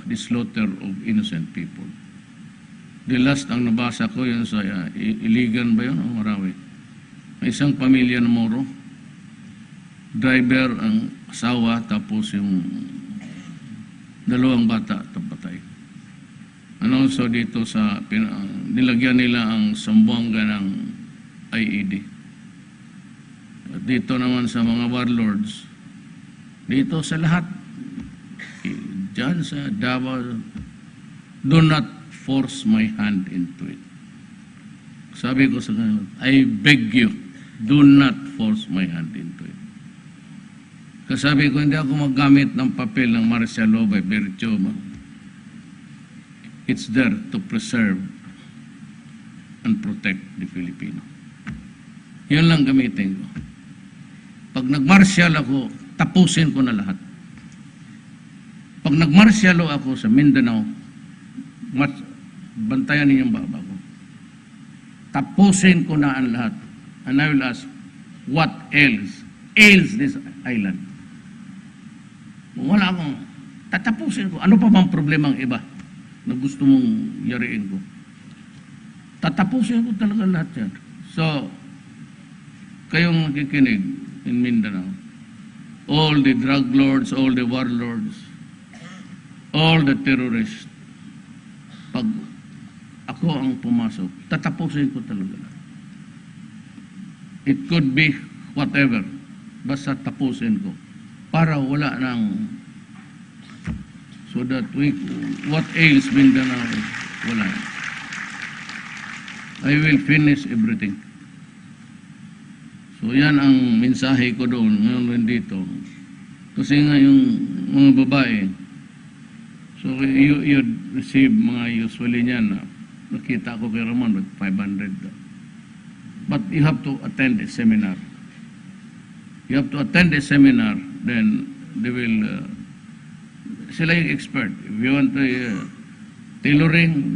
Speaker 1: the slaughter of innocent people. The last ang nabasa ko yun sa Iligan ba yun o Marawi? May isang pamilya na Moro, driver ang asawa tapos yung dalawang bata tapatay. And also dito sa nilagyan nila ang Sambuanga ng IED. At dito naman sa mga warlords, dito sa lahat, dyan sa Davao, do not force my hand into it. Sabi ko sa kanila, I beg you, do not force my hand into it. Kasabi ko, hindi ako maggamit ng papel ng martial law by virtue. It's there to preserve and protect the Filipino. Yun lang gamitin ko. Pag nag-martial ako, tapusin ko na lahat. Pag nag-martial law ako sa Mindanao, bantayan ninyong baba ko. Tapusin ko na ang lahat. And I will ask, what ails this island? Wala akong, tatapusin ko. Ano pa bang problemang iba na gusto mong yariin ko? Tatapusin ko talaga lahat yan. So, kayong nakikinig in Mindanao, all the drug lords, all the warlords, all the terrorists, pag ako ang pumasok, tatapusin ko talaga lahat. It could be whatever, basta tapusin ko para wala nang, so that what ails Mindanao, wala. I will finish everything. So yan ang mensahe ko doon ngayon rin dito. Kasi nga yung mga babae, so you receive mga usually niyan na nakita ko kay Ramon with 500. But you have to attend a seminar. You have to attend a seminar, then they will, sila yung expert. If you want to tailoring,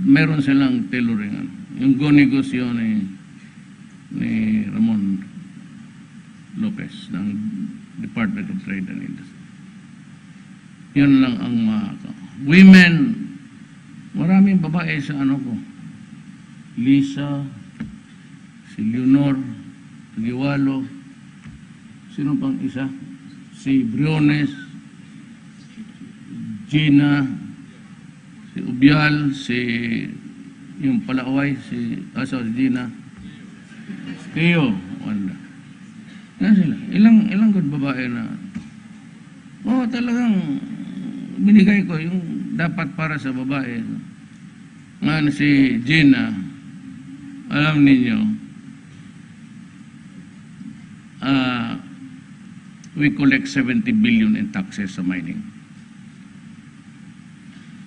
Speaker 1: meron silang tailoring. Yung go-negosyo ni Ramon Lopez ng Department of Trade and Industry. Yun lang ang women, maraming babae sa ano ko. Lisa, si Leonor, Tagiwalo, sino pang isa? Si Briones, Gina, si Ubial, si yung Palaaway, si Gina, si Teo, wala. Yan sila. Ilang good babae na, talagang binigay ko yung dapat para sa babae. Ngayon si Gina, alam ninyo, we collect 70 billion in taxes sa mining.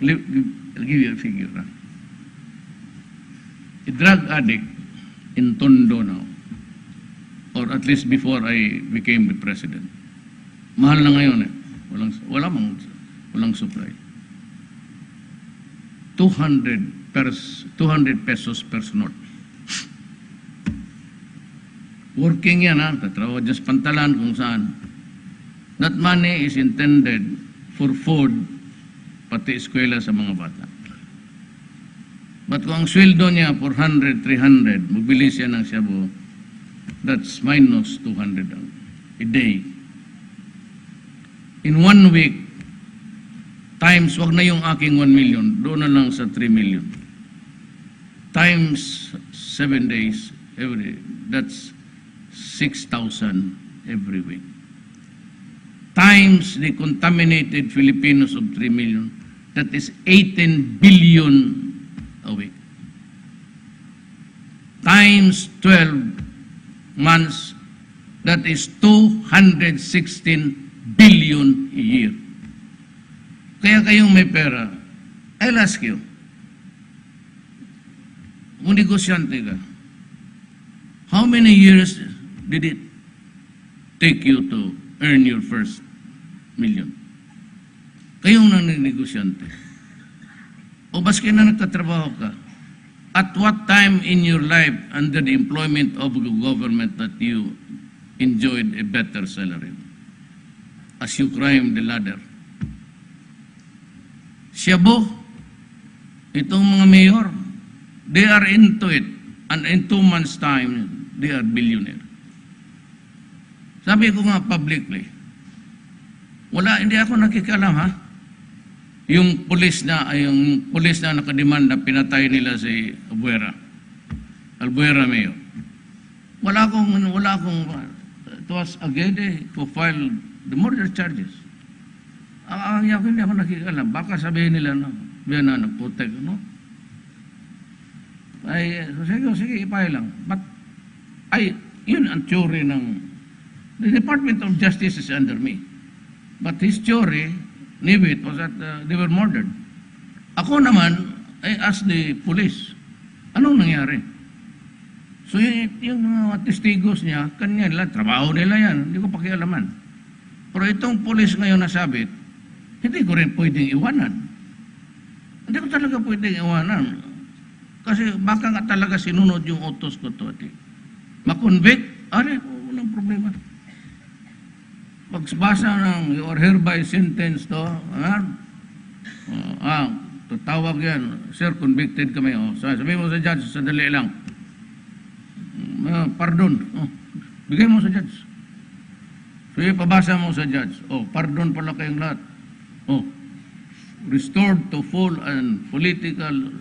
Speaker 1: I'll give you a figure. A drug addict in Tondo now, or at least before I became the president, mahal na ngayon eh. Walang supply. 200 pesos per snort. Working yan ha, tatrawa dyan sa pantalan kung saan. That money is intended for food, pati eskwela sa mga bata. But kung ang sweldo niya 400, 300, mabili siya ng shabu, that's minus 200 a day. In 1 week, times, wag na yung aking 1 million, doon na lang sa 3 million. Times 7 days, every day, that's 6,000 every week. Times the contaminated Filipinos of 3 million, that is 18 billion a week. Times 12 months, that is 216 billion a year. Kaya kayong may pera, I'll ask you, kung negosyante ka, how many years did it take you to earn your first million? Kayong negosyante. O baski na nagtatrabaho ka, at what time in your life under the employment of the government that you enjoyed a better salary as you climb the ladder? Shabu, itong mga mayor, they are into it, and in 2 months' time, they are billionaire. Sabi ko nga publicly, hindi ako nakikialam ha. Yung pulis na nakademanda, pinatay nila si Albuera Mayor. Wala akong, it was Aguede who filed the murder charges. Ang ako hindi ako nakikialam. Baka sabihin nila, no, yan na nagputek, no? Ay, sige, ipay lang. But, yun ang theory ng, the Department of Justice is under me. But his theory, Nibit, was that they were murdered. Ako naman, I asked the police, anong nangyari? So yung mga testigos niya, kanya nila, trabaho nila yan, hindi ko pakialaman. Pero itong police ngayon nasabit, hindi ko rin pwedeng iwanan. Hindi ko talaga pwedeng iwanan. Kasi baka nga talaga sinunod yung utos ko to. Ma-convict, walang problema. Pagbasa ng you are hereby sentenced to, tatawag yan, sir, convicted kami. Sabi mo sa judge, sandali lang. Pardon. Bigay mo sa judge. So, pabasa mo sa judge. Pardon pala kayong lahat. Restored to full and political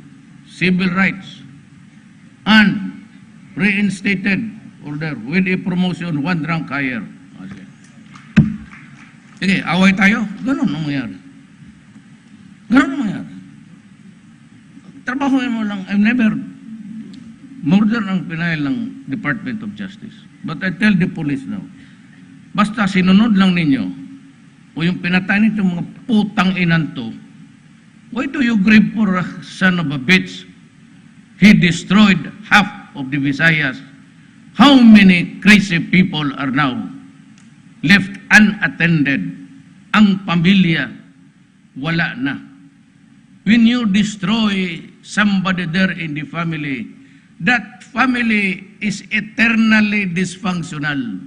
Speaker 1: civil rights and reinstated order with a promotion 1 rank higher. Sige, away tayo. Ganun ang mangyari. Trabahoin mo lang. I've never murder ang pinail ng Department of Justice. But I tell the police now, basta sinunod lang ninyo o yung pinatay nito mga putang inan to, why do you grieve for a son of a bitch? He destroyed half of the Visayas. How many crazy people are now left unattended? Ang pamilya, wala na. When you destroy somebody there in the family, that family is eternally dysfunctional.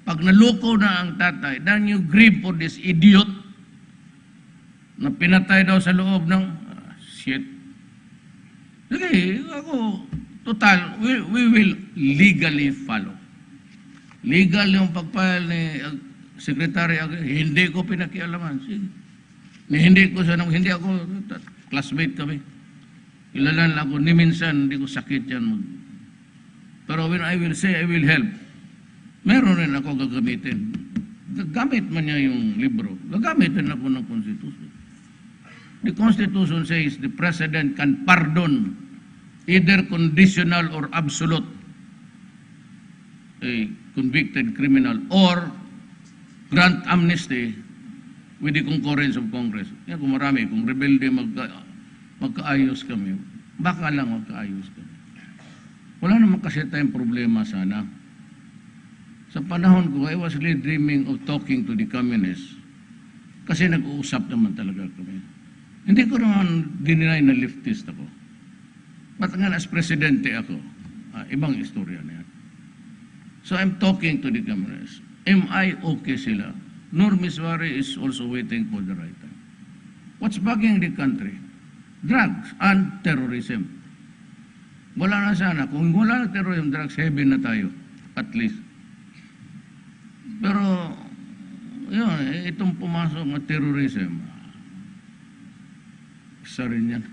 Speaker 1: Pag naluko na ang tatay, then you grieve for this idiot na pinatay daw sa loob ng shit. Sige, ako, total, we will legally follow. Legal yung pagpahal ni Secretary, hindi ko pinakialaman. Sige. Hindi ako, classmate kami. Ilalan lang ako, ni minsan, hindi ko sakit yan. Pero when I will say I will help, meron rin ako gagamitin. Gagamit man niya yung libro. Gagamitin ako ng Constitution. The Constitution says the President can pardon either conditional or absolute a convicted criminal or grant amnesty with the concurrence of Congress. Yan kung marami, kung rebelde magkaayos kami, baka lang magkaayos kami. Wala naman kasi tayong problema sana. Sa panahon ko, I was really dreaming of talking to the communists kasi nag-uusap naman talaga kami. Hindi ko naman dininay na leftist ako. But nga as presidente ako, ibang istorya na yan. So I'm talking to the communists. Am I okay sila? Nur Miswari is also waiting for the right time. What's bugging the country? Drugs and terrorism. Wala na sana. Kung wala na terrorism, drugs, heavy na tayo. At least. Pero, yun, itong pumasok na terrorism, isa rin yan.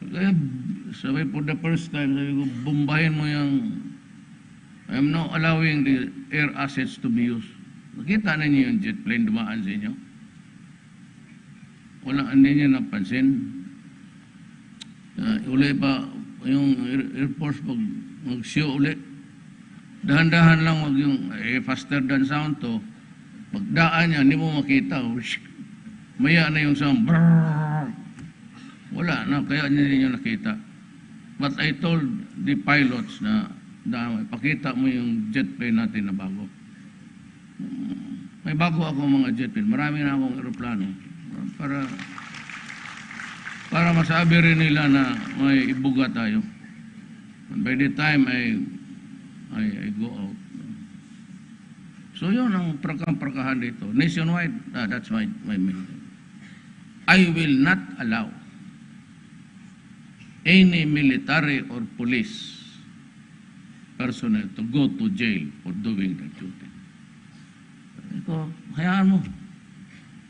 Speaker 1: Kaya, sabi for the first time, sabi ko, bombahin mo yung I'm not allowing the air assets to be used. Nakita na niyo yung jet plane dumaan sa inyo? Wala, hindi niyo napansin. Uli pa, yung Air Force mag-show uli. Dahan-dahan lang wag yung faster than sound to. Pagdaan niya, hindi mo makita. Maya na yung sound. Brrr. Wala na, kaya hindi niyo nakita. But I told the pilots na pakita mo yung jet plane natin na bago. May bago ako mga jet plane. Marami na akong aeroplano. Para masabi rin nila na may ibuga tayo. And by the time I go out. So yun ang prakahan dito. Nationwide, that's my mission. I will not allow any military or police personnel to go to jail for doing their duty. Ito, hayaan mo.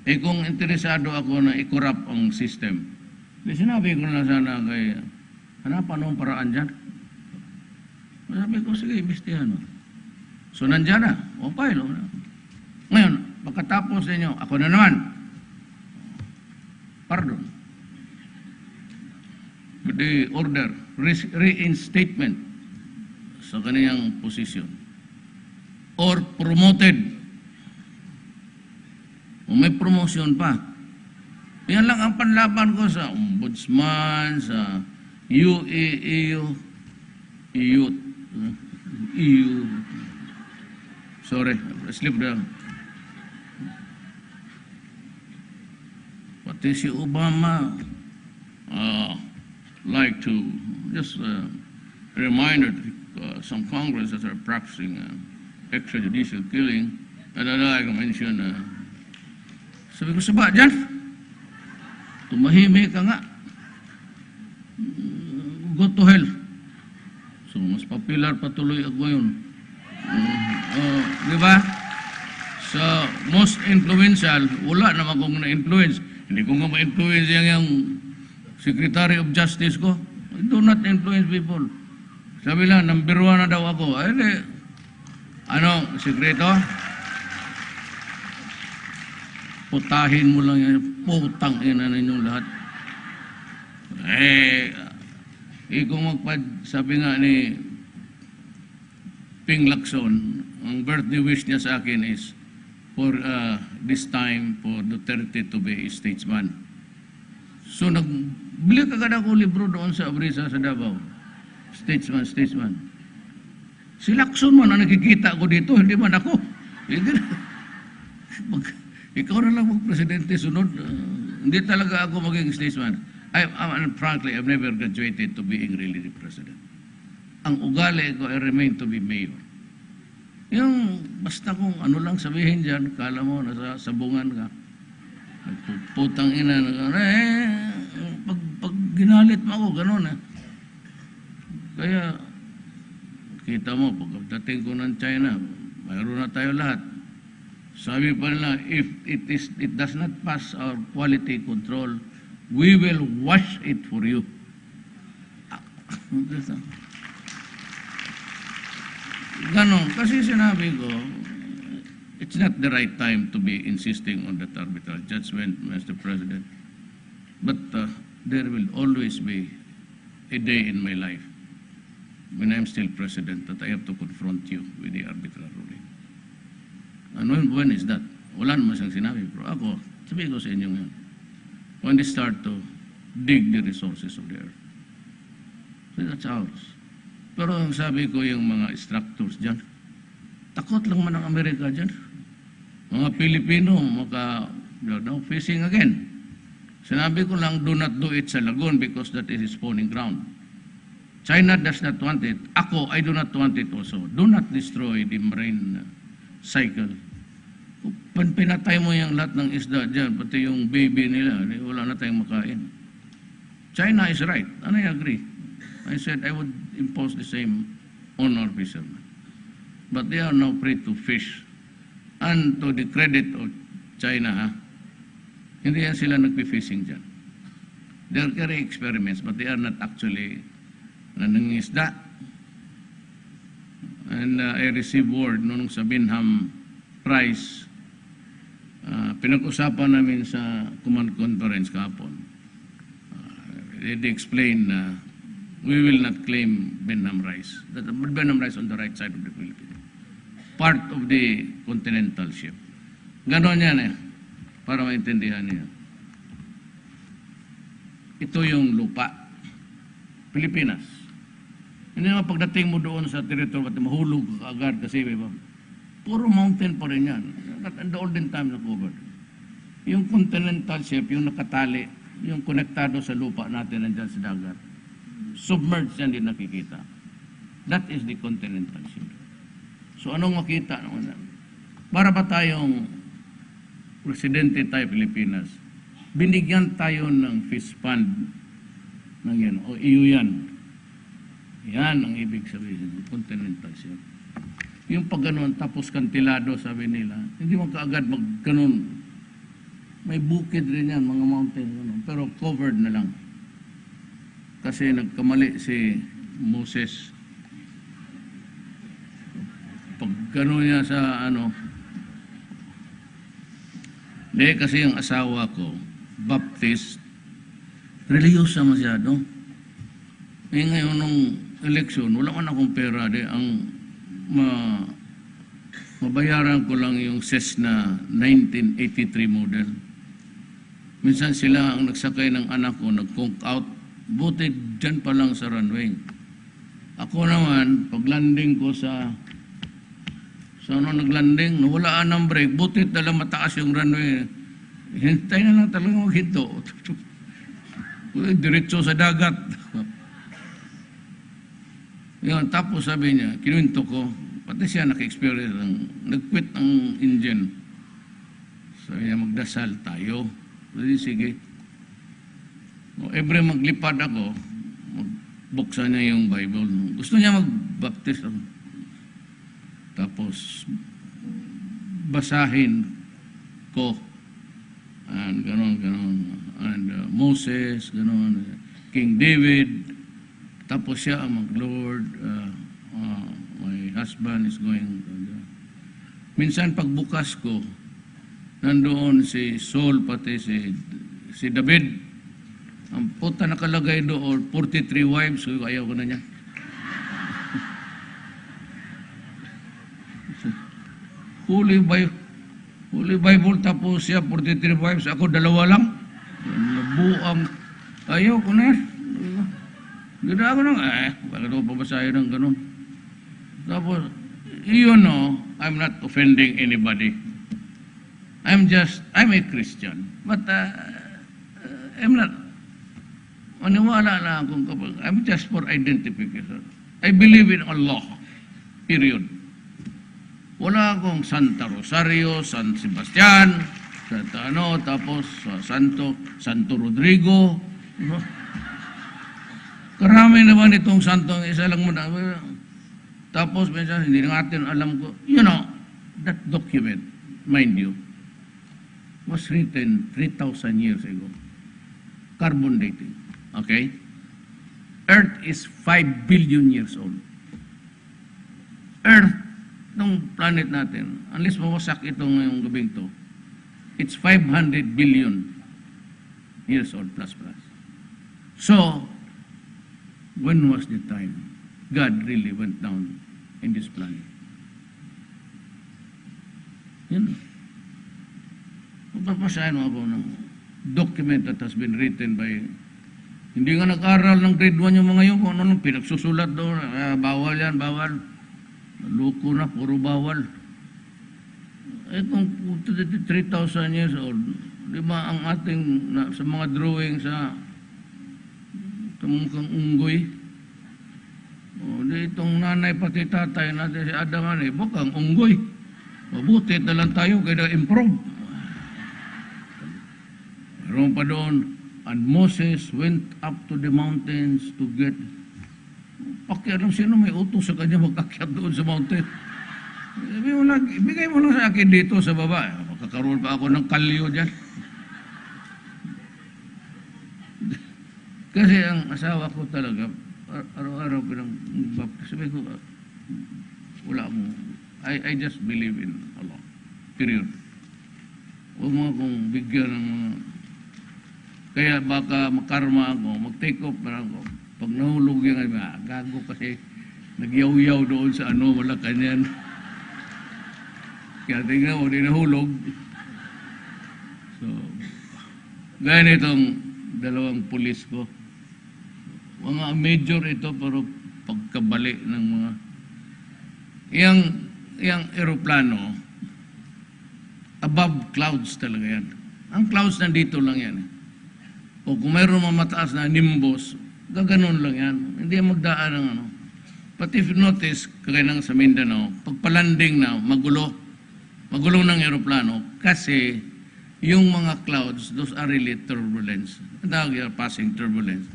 Speaker 1: Kung interesado ako na i-corrupt ang system, sinabi ko na sana kay, hanapan ng paraan dyan. Sabi ko, sige, imbestihan mo. So, nandyan na. O, file. Ngayon, Pagkatapos ninyo, ako na naman. Pardon. With the order, reinstatement sa kaniyang posisyon. Or promoted. O may promotion pa. Yan lang ang panlaban ko sa ombudsman, sa EU, sorry, slip down. Pati si Obama, like to just reminder some Congress that are practicing extrajudicial killing. And I'd like to mention, sabi ko, saba dyan, tumahimik ka nga. Go to hell. So, mas popular patuloy ako yun. Di ba? Sa most influential, wala naman kong na-influence. Hindi ko nga ma-influence yung Secretary of Justice ko. I do not influence people. Sabi lang, number 1 na daw ako. Ay, di. Ano, sekreto? Putahin mo lang yan. Putang ina ninyong lahat. Kung sabi nga ni Ping Lacson, ang birthday wish niya sa akin is for this time for Duterte to be a statesman. So nagbili kagad ako libro doon sa Abrisa sa Davao. Statesman. Si Lacson man ang nakikita ko dito, hindi man ako. Ikaw na lang mag-presidente sunod. Hindi talaga ako maging statesman. Frankly, I've never graduated to being really the president. Ang ugali ko, I remain to be mayor. Yung basta kung ano lang sabihin dyan, kala mo, nasa sabungan ka. Putang ina, pag ginalit mo ako, gano'n Kaya, kita mo, pagdating ko ng China, mayroon na tayo lahat. Sabi pa nila, if it does not pass our quality control, we will wash it for you. Ganon. Kasi sinabi ko, it's not the right time to be insisting on that arbitral judgment, Mr. President. But there will always be a day in my life when I'm still president that I have to confront you with the arbitral ruling. And when is that? Wala naman siyang sinabi. Pero ako, sabi ko sa inyo ngayon, when they start to dig the resources of the earth. So that's ours. Pero ang sabi ko yung mga structures dyan, takot lang man ang Amerika dyan. Mga Pilipino, fishing again. Sinabi ko lang, do not do it sa lagoon because that is spawning ground. China does not want it. Ako, I do not want it also. Do not destroy the marine cycle. Kung pinatay mo yung lahat ng isda dyan, pati yung baby nila, wala na tayong makain. China is right, and I agree. I said I would impose the same on our fishermen. But they are now free to fish. And to the credit of China, hindi yan sila nagpi-fishing dyan. They are carrying experiments, but they are not actually nanangisda. And I received word nung sa Binham Prize, pinag-usapan namin sa command conference kahapon. They explain we will not claim Benham rice. Benham rice on the right side of the Philippines. Part of the continental shelf. Ganon yan para maintindihan niyo. Ito yung lupa. Pilipinas. Hindi naman pagdating mo doon sa teritoryo, mahulog ka agad kasi puro mountain pa rin yan. In the olden time na covered. Yung continental shelf, yung nakatali, yung konektado sa lupa natin nandyan sa dagat. Submerged yan, din nakikita. That is the continental shelf. So anong makita naman yan? Para ba tayong presidente tayo Pilipinas, binigyan tayo ng fish fund ng yan, o EU yan. Yan ang ibig sabihin ng continental shelf. Yung pag ganun, tapos kantilado, sabi nila, hindi mo kaagad mag ganun. May bukid rin yan, mga mountain, ganun, pero covered na lang. Kasi nagkamali si Moses. Pag ganun niya sa Hindi, kasi yung asawa ko, Baptist, religyosa masyado. Eh ngayon nung eleksyon, wala man akong pera. Mabayaran ko lang yung Cessna 1983 model. Minsan sila ang nagsakay ng anak ko, nag-conk out. Buti dyan pa lang sa runway. Ako naman, pag-landing ko sa naglanding, nawalaan ng brake, buti talagang mataas yung runway. Hintay na lang talaga maghinto. Diretso sa dagat. Yun, tapos sabi niya, kinuwento ko, pati siya naka-experience nag-quit ang engine. Sabi niya, magdasal tayo. Sige. Every maglipad ako, magbuksan niya yung Bible. Gusto niya mag-baptist ako. Tapos, basahin ko. And ganon. And Moses, ganon. King David. Tapos siya ang mag-Lord. My husband is going. Minsan pagbukas ko, nandoon si Saul pati si David. Ang puta nakalagay doon, 43 wives. So ayaw ko na niya. Holy Bible tapos siya 43 wives. Ako dalawa lang. Nabuang. Ayaw ko na. Ganda ako nang, bakit ako pabasahin ng ganun? Tapos, you know, I'm not offending anybody. I'm a Christian. But, I'm not, maniwala na akong kapag, I'm just for identification. I believe in Allah. Period. Wala akong Santa Rosario, San Sebastian, tapos Santo Rodrigo. Karami naman itong santong isa lang muna. Tapos, minsan, hindi natin alam ko. You know, that document, mind you, was written 3,000 years ago. Carbon dating. Okay? Earth is 5 billion years old. Earth, itong planet natin, unless mawasak itong ngayong gabing to, it's 500 billion years old plus. So, when was the time God really went down in this planet? Yun. Magpapasahin ako ng document that has been written by, hindi nga nag-aral ng grade 1 yung mga yun, kung ano pinagsusulat doon, bawal yan, bawal. Loko na, puro bawal. Eh kung 3,000 years old, di ba ang ating, sa mga drawing sa mukhang unggoy. O, itong nanay pati tatay natin si Adaman mukhang unggoy. Mabuti na lang tayo kaya na-improve. Meron pa doon, and Moses went up to the mountains to get, pakialam sino may utos sa kanya magkakyat doon sa mountain. Ibigay mo lang sa akin dito sa baba. Makakaroon pa ako ng kalyo dyan. Kasi ang asawa ko talaga, araw-araw pinang-baptist. Sabi ko, wala mo. I just believe in Allah. Period. Huwag mo akong bigyan ng mga... Kaya baka makarma ako, mag-take off na ako. Pag nahulog yan, gago kasi nagyaw-yaw doon sa wala kanyan. Kaya tingnan mo, di nahulog. So, gaya nitong dalawang pulis ko. Mga major ito, pero pagkabali ng mga... Yang aeroplano, above clouds talaga yan. Ang clouds nandito lang yan. O kung mayroon mataas na nimbus, gaganon lang yan. Hindi yan magdaan ng ano. But if you notice, kagaya ng sa Mindanao, pagpalanding na, magulo ng aeroplano kasi yung mga clouds, those are really turbulence. Ang tawag yan, passing turbulence.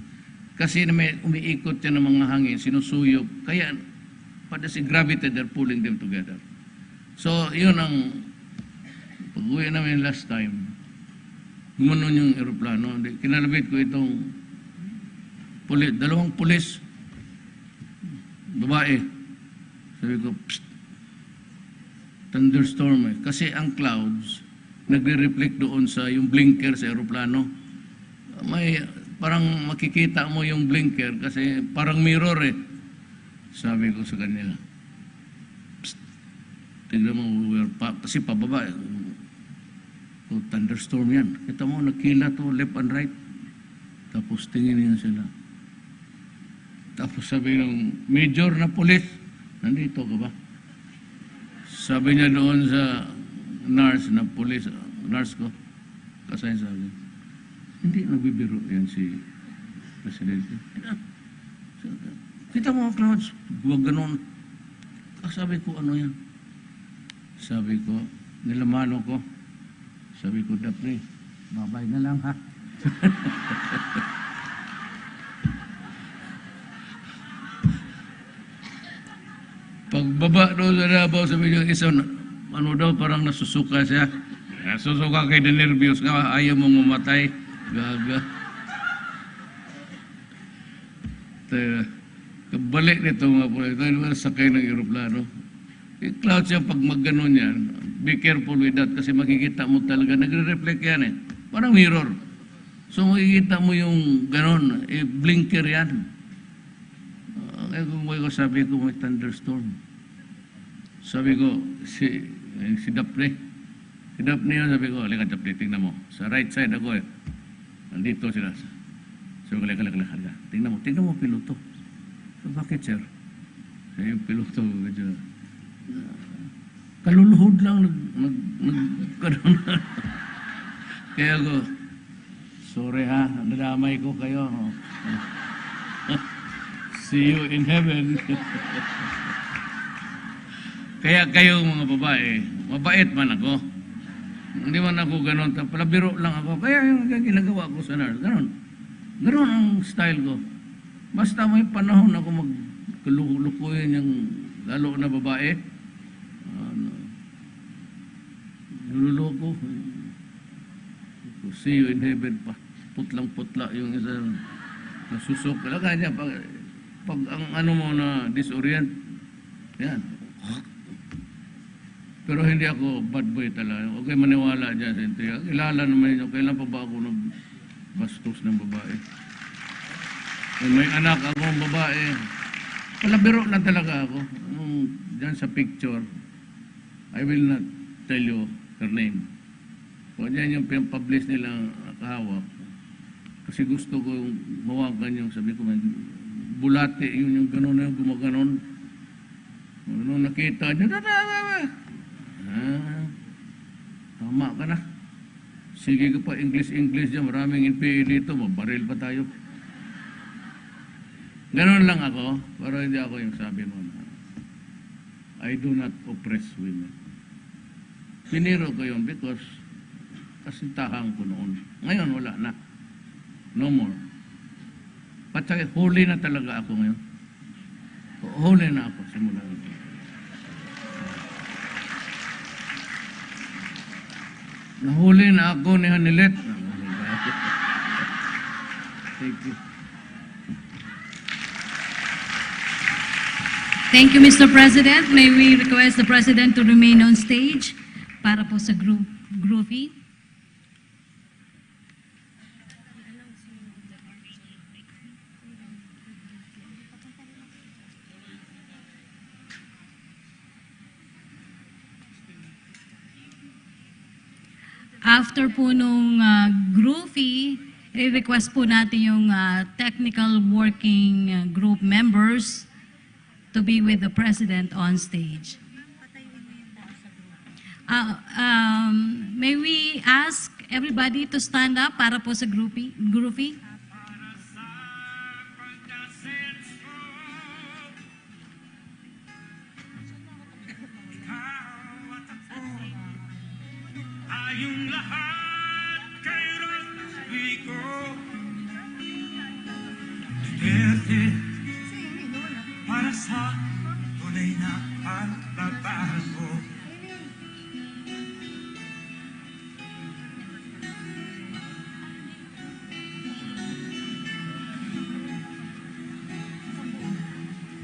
Speaker 1: Kasi na may umiikot yan ng mga hangin, sinusuyop. Kaya, pada si gravity, they're pulling them together. So, yun ang pag-uwi namin last time. Gumanon yung aeroplano. Kinalabit ko itong dalawang pulis, babae. Sabi ko, psst, thunderstorm eh. Kasi ang clouds, nagre-reflect doon sa yung blinker sa eroplano. May parang makikita mo yung blinker kasi parang mirror eh. Sabi ko sa kanya, "Psst, tignan mo, kasi pababa eh. Oh, thunderstorm yan. Kita mo, nakila to left and right. Tapos tingin niya sila. Tapos sabi ng major na pulis, nandito ka ba? Sabi niya doon sa nurse na pulis, nurse ko, kasaya sabi, hindi nagbibiro yan si Presidente. Kita mo, Clouds, huwag ganon. Sabi ko, ano yan? Sabi ko, nilamano ko. Sabi ko, Daphne, babay na lang ha. Pagbaba doon sa Davao, sabi niya, ano daw, parang nasusuka siya. Nasusuka kay na nervyos ka, ayaw mong mamatay. Gaga. Kabalik nito mga po, ito sakay ng aeroplano. I-cloud siya pag mag-ganon yan. Be careful with that kasi makikita mo talaga, nagre-reflect yan eh. Parang mirror. So makikita mo yung ganon, blinker yan. Kaya kung ko sabi ko, may thunderstorm. Sabi ko, si Daphne. Si Daphne yun, sabi ko, halika Daphne, tingnan mo. Sa right side ako eh. Nandito sila. Sabi ko, halika. Tingnan mo piloto. So, bakit sir? Sabi yung piloto, medyo, kaluluhod lang nagkaroon. Kaya ako, sorry ha, nadamay ko kayo. See you in heaven. Kaya kayo mga babae, mabait man ako. Hindi man ako ganon, palabiro lang ako. Kaya yung ginagawa ko sa nurse, ganon. Ganon ang style ko. Basta may panahon ako magkulukuyin yung lalo na babae. Nululoko. See you in heaven pa. Putlang-putla yung isa. Nasusok. Talaga niya. Pag ang ano mo na disorient, yan. Pero hindi ako bad boy talaga. Okay, maniwala dyan sa intriga. Kilala naman yun. Kailan pa ba ako nagbastos ng babae? May anak akong babae. Palabiro lang talaga ako. Dyan sa picture, I will not tell you her name. Kung yan yung pinapublish nilang nakahawak. Kasi gusto ko mawagan yung sabi ko, bulate, yung gano'n na yung gumaganon. Nung nakita niya, tama ka na. Sige ka pa, English dyan, maraming NPA dito, mabaril pa tayo. Ganon lang ako, pero hindi ako yung sabi mo na, I do not oppress women. Piniro ko yun because kasintahan ko noon. Ngayon, wala na. No more. Patay, huli na talaga ako ngayon. Huli na ako simula. Nahuli na ako ni Hanilet. Thank you.
Speaker 2: Thank you, Mr. President. May we request the President to remain on stage para po sa groupie. After po nung groupie, i-request po natin yung technical working group members to be with the President on stage. May we ask everybody to stand up para po sa groupie?
Speaker 3: Yung lahat kay Rodrigo Duterte para sa tunay na pagbabago.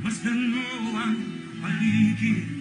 Speaker 3: Masdan mo ang paligid